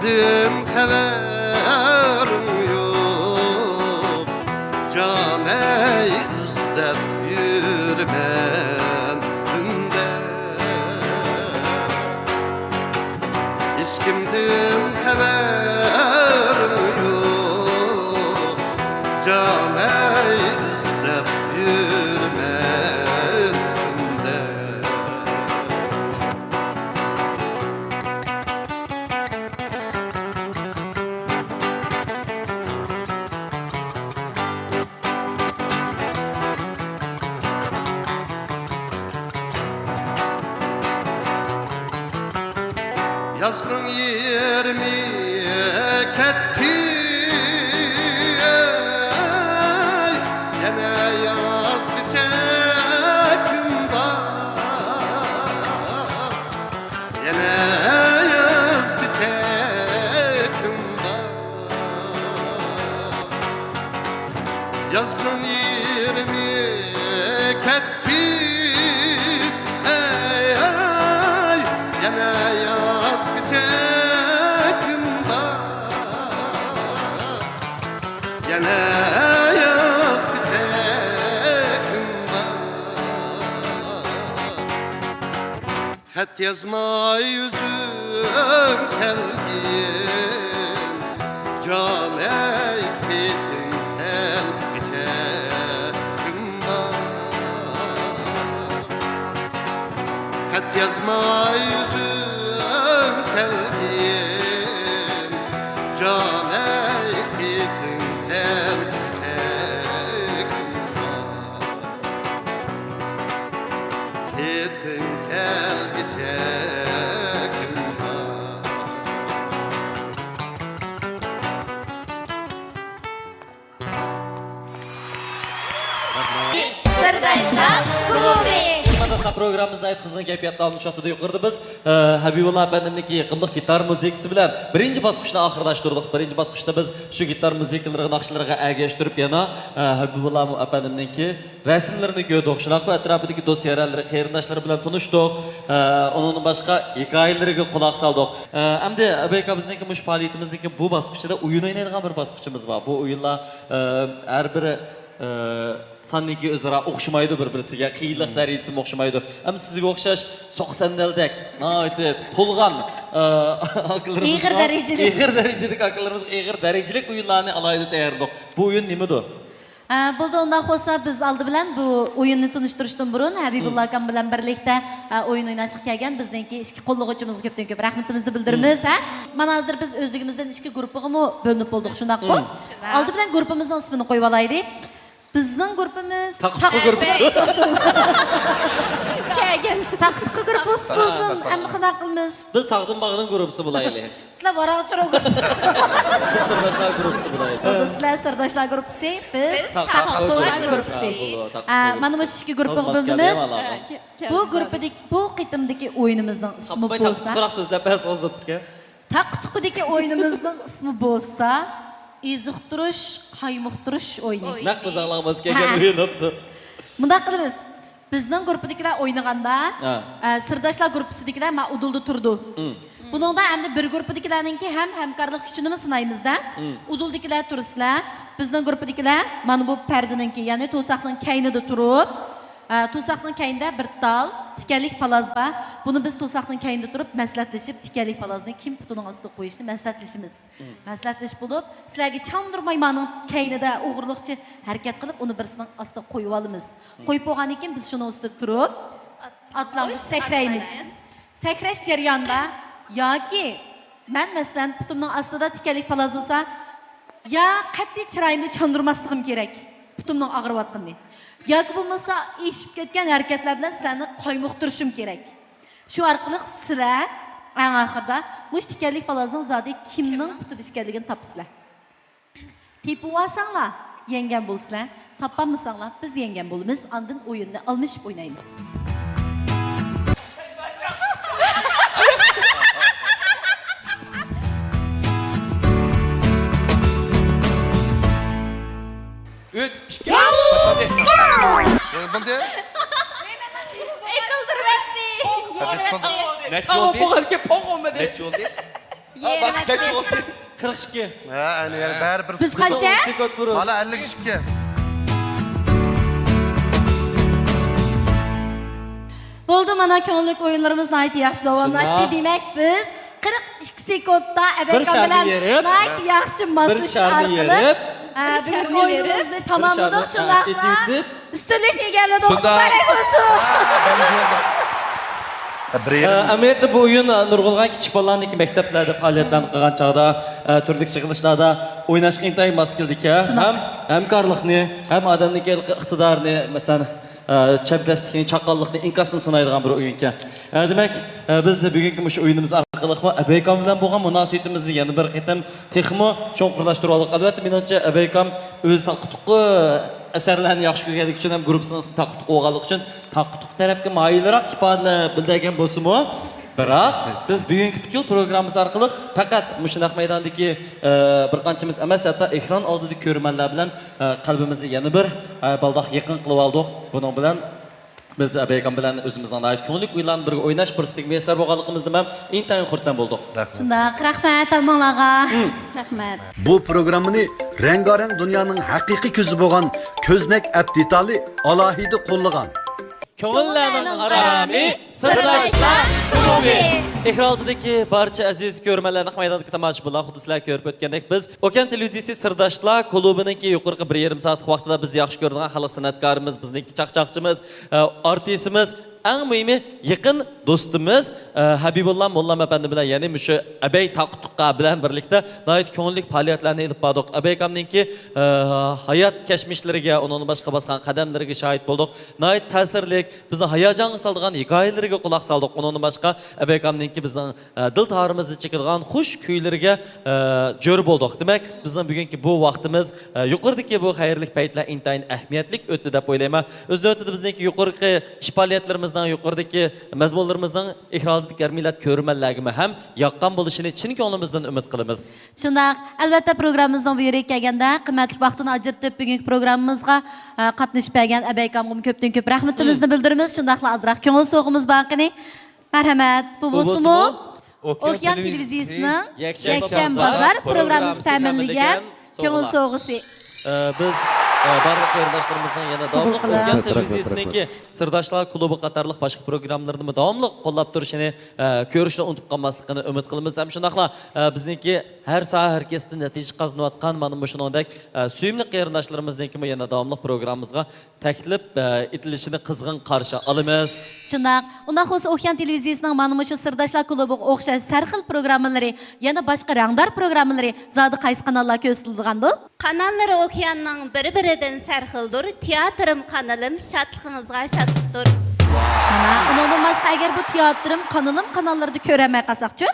kimden haberim yok Can ey izlep yürümen tünde Hiç kimden haberim yok Can ey izlep yürümen tünde Yazın 20 ketti Yine yaz gidecek Yine yaz gidecek Yazın 20 ketti Yine yaz gidecek Yine yaz gidecek Xat yazma yüzüm kelgin Can ey gittin kel gidecek Xat yazma yüzüm kelgin Can ey gittin kel gidecek Gittin kel gidecek Sırdaşlar klubi. Arkadaşlar programımızda ait kızgın kayfiyatla almış haftada yukarıda biz Habibullah efendimdeki yaqinlik gitar muzikasi bilan birinchi bosqichni oxirlashtirdik. Birinchi bosqichda biz shu gitar muzikalarga naqshlarga agashtirib yana Habibullah efendimniki rasmlarini ko'rdik. Shunaqla atrofidagi do'st yaralari, qarindoshlari bilan tanishdik. Onun boshqa hikoyalariga quloq soldik. Endi Abeka bizniki mush faoliyatimizdagi bu bosqichda o'yin o'ynaydigan bir bosqichimiz bor. Bu o'yinlar har biri sanniki o'zaro o'xshamaydi bir-birisiga, qiyinlik darajasi o'xshamaydi. Ham sizga o'xshash soqsandaldek, noyati to'lg'an akalarimiz Ig'ir darajadagi akalarimiz ig'ir darajalik o'yinlarni alayda tayyorladik. Bu o'yin nimadir? Bo'ldi, undan bo'lsa biz oldi bilan bu o'yinni tunishtirishdan burun Habibullah akam bilan birlikda o'yin o'ynashga kelgan bizningki ishki qo'llovchimizga ko'pdan ko'p rahmatimizni bildiramiz. Mana hozir biz o'zligimizdan ishki guruhga bo'linib bo'ldik, shundaqmi? Oldi bilan guruhimizning ismini qo'yib olaylik. Bizning guruhimiz Taqtiqi guruhi. Taqtiqi guruhi bo'lsin. Hamma qanday qilamiz? Biz taqdim bag'dan guruhi bo'laylik. Sizlar varaqchiroq guruhi. Biz sirdoshlar guruhi bo'laylik. Sizlar sirdoshlar guruhi, biz taqtiqi guruhi. Mana bu ikki guruhga bo'ldimiz. Bu guruhdagi bu qitimdagi o'yinimizning ismi bo'lsa, Qiraq so'zlab bas ozibdik. taqtiqidagi o'yinimizning ismi bo'lsa, iziqtirish, qaymoqtirish o'yini. Naq bizlarimiz kelgan o'yin o'tdi. Bunda qilamiz. Bizning guruhdagilar o'ynaganda, sirdoshlar guruhidagilar udulda turdi. Buningda endi bir guruhdagilarningki ham hamkorlik kuchini sinaymiz-da. Uduldagilar tursizlar, bizning guruhdagilar mana bu pardaninki, ya'ni to'saqning kaynida turib, to'saqning kaynida bir tal tikanlik paloz bor. Buni biz to'saqning kaynida turib maslahatlashib, tikanlik palozni kim putining ostiga qo'yishni maslahatlashimiz. Maslahatlash bo'lib, sizlarga chamdirmay mening kaynida o'g'irliqchi harakat qilib, uni birisining ostiga qo'yib olamiz. Qo'yib bo'lgandan keyin biz shuni ustida turib, atlanib sakraymiz. Sakrash jarayonida yoki men masalan putimning ostida tikanlik paloz bo'lsa, ya qat'iy chiroyimni chamdirmasligim kerak. Putimning og'riyotganini. Yoki bo'lmasa eshib ketgan harakatlar bilan sizlarni qaymoqtirishim kerak. Shu orqali sizlar eng oxirida mush tikanlik palozning zodi kimning putida ekanligini topsizlar. Tepib olsanglar, yengan bo'lsizlar, topolmasanglar biz yengan bo'lamiz. Ondan o'yinni almashib o'ynaymiz. Üç, iki, başladı. Bo'ldi? Ekildiribdi. Neçe oldu? Bo'lganki poq olmadi. Neçe oldu? Vaqtda cho'q. 42. Ha, yani baribir. Biz qancha? Sekund burun. Hala 52. Bo'ldi, mana ko'ngillik o'yinlarimizni aytib yaxshi davomlashdi. Shundoq. Demak, biz 42 sekundda Bir Abakam sharni bilan yerib, nayt yaxshi maslash sharni orqali yerib, bugungi o'yinimizni tamomladik. sharni, Shundaqla etib. ustunlik egalladik. Shunda- Muborak bo'lsin. Amaliyotda bu o'yin nurg'ulg'an kichik bolalarniki maktablarda faoliyatlarni qilgan chog'da turli yig'ilishlarda o'ynashga intayin mos keldik. Ham hamkorlikni, ham odamniki iqtidorni, masalan, chaplaslikni, chaqqonlikni inkosini sinaydigan bir o'yin ekan. Demak, biz bugungi shu o'yinimiz orqali Abaykam bilan bo'lgan munosabatimizni yana bir qatam texmo cho'nqirlashtirib oldik. Albatta, menimcha Abaykam o'z taqtuqi asarlarni yaxshi ko'rganligi uchun ham guruhning taqtuqi bo'lganligi uchun taqtuq tarafga moyilroq ifoda bildirgan bo'lsa-mu, biroq biz bugungi butkul programmamiz orqali faqat mushunaq maydondagi bir qanchamiz emas, hatto ekran oldidagi ko'rmanlar bilan qalbimizni yana bir baldoq yaqin qilib oldik. Buning bilan biz Abaykam bilan o'zimizning ait ko'ngillik o'yinlarni birga o'ynash fursatiga muyassar bo'lganligimizdan ham intayin xursand bo'ldik. Shundaq, rahmat Almonglarga. Rahmat. Bu programmani rengarang dunyoning haqiqiy ko'zi bo'lgan ko'znak Abditali alohida qo'llagan. Ko'ngillarning arami sirdoshlar klubi. Ekrandagi barcha aziz ko'rmanlarning maydondagi tomoshabinlar xuddi sizlar ko'rib o'tgandek biz Okean televiziyasi sirdoshlar klubiningki yuqorqi 1,5 soat vaqtida biz yaxshi ko'rgan xalq san'atkorimiz, bizningki chaqchaqchimiz, artistimiz, eng muhimi yaqin do'stimiz Habibulloh Molla apandi bilan, ya'ni mushu Abay taqtuqqa bilan birlikda nihoyat ko'ngillik faoliyatlarni olib bordik. Abaykamningki hayot kashmishlariga, uning boshqa bosgan qadamlariga shohid bo'ldik. Nihoyat ta'sirli, bizni hayajonga soladigan hikoyalariga quloq soldik. Uning boshqa Abaykamningki bizning dil tarimizni chekadigan xush kuylariga jo'r bo'ldik. Demak, bizning bugungi bu vaqtimiz yuqoridagi bu xayrli paytlar intayin ahamiyatli o'tdi deb o'ylayman. O'z navbatida bizningki yuqorqi ish faoliyatlarimizdan, yuqoridagi mazmunlarimizdan ekrandagi millat ko'rmanlarga ham yoqqan bo'lishini chin ko'nglimizdan umid qilamiz. Shundaq, albatta programmamizdan bu yerga kelganda qimmatli vaqtini ajratib bugungi programmamizga qatnashib bergan Abaykamga ko'pdan ko'p rahmatimizni bildiramiz. Shundaqla azroq ko'ngil so'g'imiz baqini. Marhamat, bu bo'lsin-mu? Okean televiziyasining yakshanba bozor programmasi ta'minlagan ko'ngil so'g'isi. Biz barliq qarindoshlarimizni yana davomli Okean televiziyasininki Sirdoshlar klubi qatorliq boshqa programmalarni davomli qo'llab turishini, ko'rishni unutib qolmasligini umid qilamiz. Ham shundaqla bizningki har soha har kasbda natija qozonayotgan mana shuningdek suyimli qarindoshlarimizningki yana davomli programmamizga taklif etilishini qizg'in qarshi olamiz. Shundaq, undan xo'sh Okean televiziyasining mana shu Sirdoshlar klubiga o'xshash sarxil programmalari, yana boshqa rangdor programmalari zodi qaysi kanallar ko'rsatilgandi? Kanallari Okeanning bir-biridan sarxildir. Teatrim kanalim şadlığınızga şadlıqdır. Mana undan boshqa agar bu teatrim kanallarida ko'ramay qolsaqchi?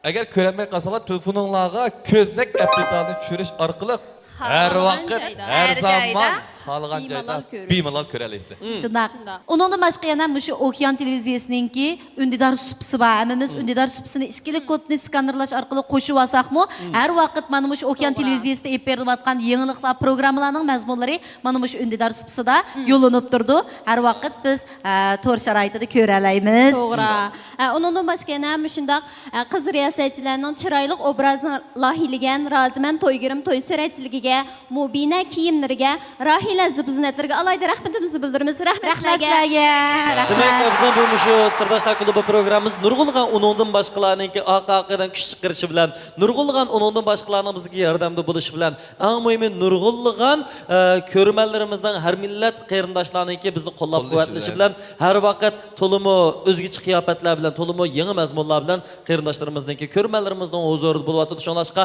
Agar ko'rmay qolsalar, telefoningizga ko'znak applikasiyasini tushirish orqali har vaqt, har zaman xohlagan joyda bemalol ko'ra olasizlar. Shundaq. Undan boshqa yana shu Okean televiziyasininki undidor supsi bor. Hammamiz undidor supsini ishkilik kodni skanerlash orqali qo'shib olsaqmi, har vaqt mana shu Okean televiziyasida berilayotgan yangiliklar, programmalarning mazmunlari mana shu undidor supsida yo'linib turdi. Har vaqt biz to'r sharoitida ko'ra olamiz. To'g'ri. Undan boshqa yana shundaq qiz riyosatchilarining chiroyli obrazini loyihlagan Roziman To'ygirim to'y suratchiligiga, Mubina kiyimlariga, Rahila zibuzunatlarga alayda rahmatimizni bildiramiz. Rahmatlarga. Demak, bizning bu shu Sirdoshlar klubi programmamiz nurg'ulg'an uningdan boshqalarningki oqaqidan kuch chiqarishi bilan, nurg'ulg'an uningdan boshqalarning bizga yordamda bo'lishi bilan, eng muhimi nurg'ulg'an ko'rmanlarimizdan har millat qarindoshlarningki bizni qo'llab-quvvatlashi bilan, har vaqt to'limi o'zgacha qiyofatlar bilan, to'limi yangi mazmunlar bilan qarindoshlarimizning ko'rmanlarimizning huzurida bo'layotdi. Shunlashqa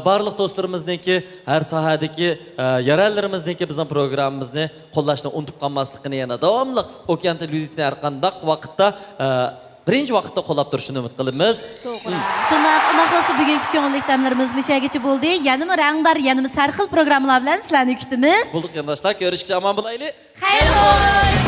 barliq do'stlarimizning har sohadagi yaralarimizning bizning programmamizni qo'llashni unutib qolmasligini yana davomli Okean televiziyasining har qanday vaqtda birinchi vaqtda qo'llab turishini umid qilamiz. Shundaq, undan xo'sh bugungi ko'ngillik damlarimiz mishagacha bo'ldi. Yanimi rangdor, yanimi sarxil programmalar bilan sizlarni kutamiz. Bo'ldik qarindoshlar, ko'rishgacha omon bo'laylik. Xayr bo'lsin.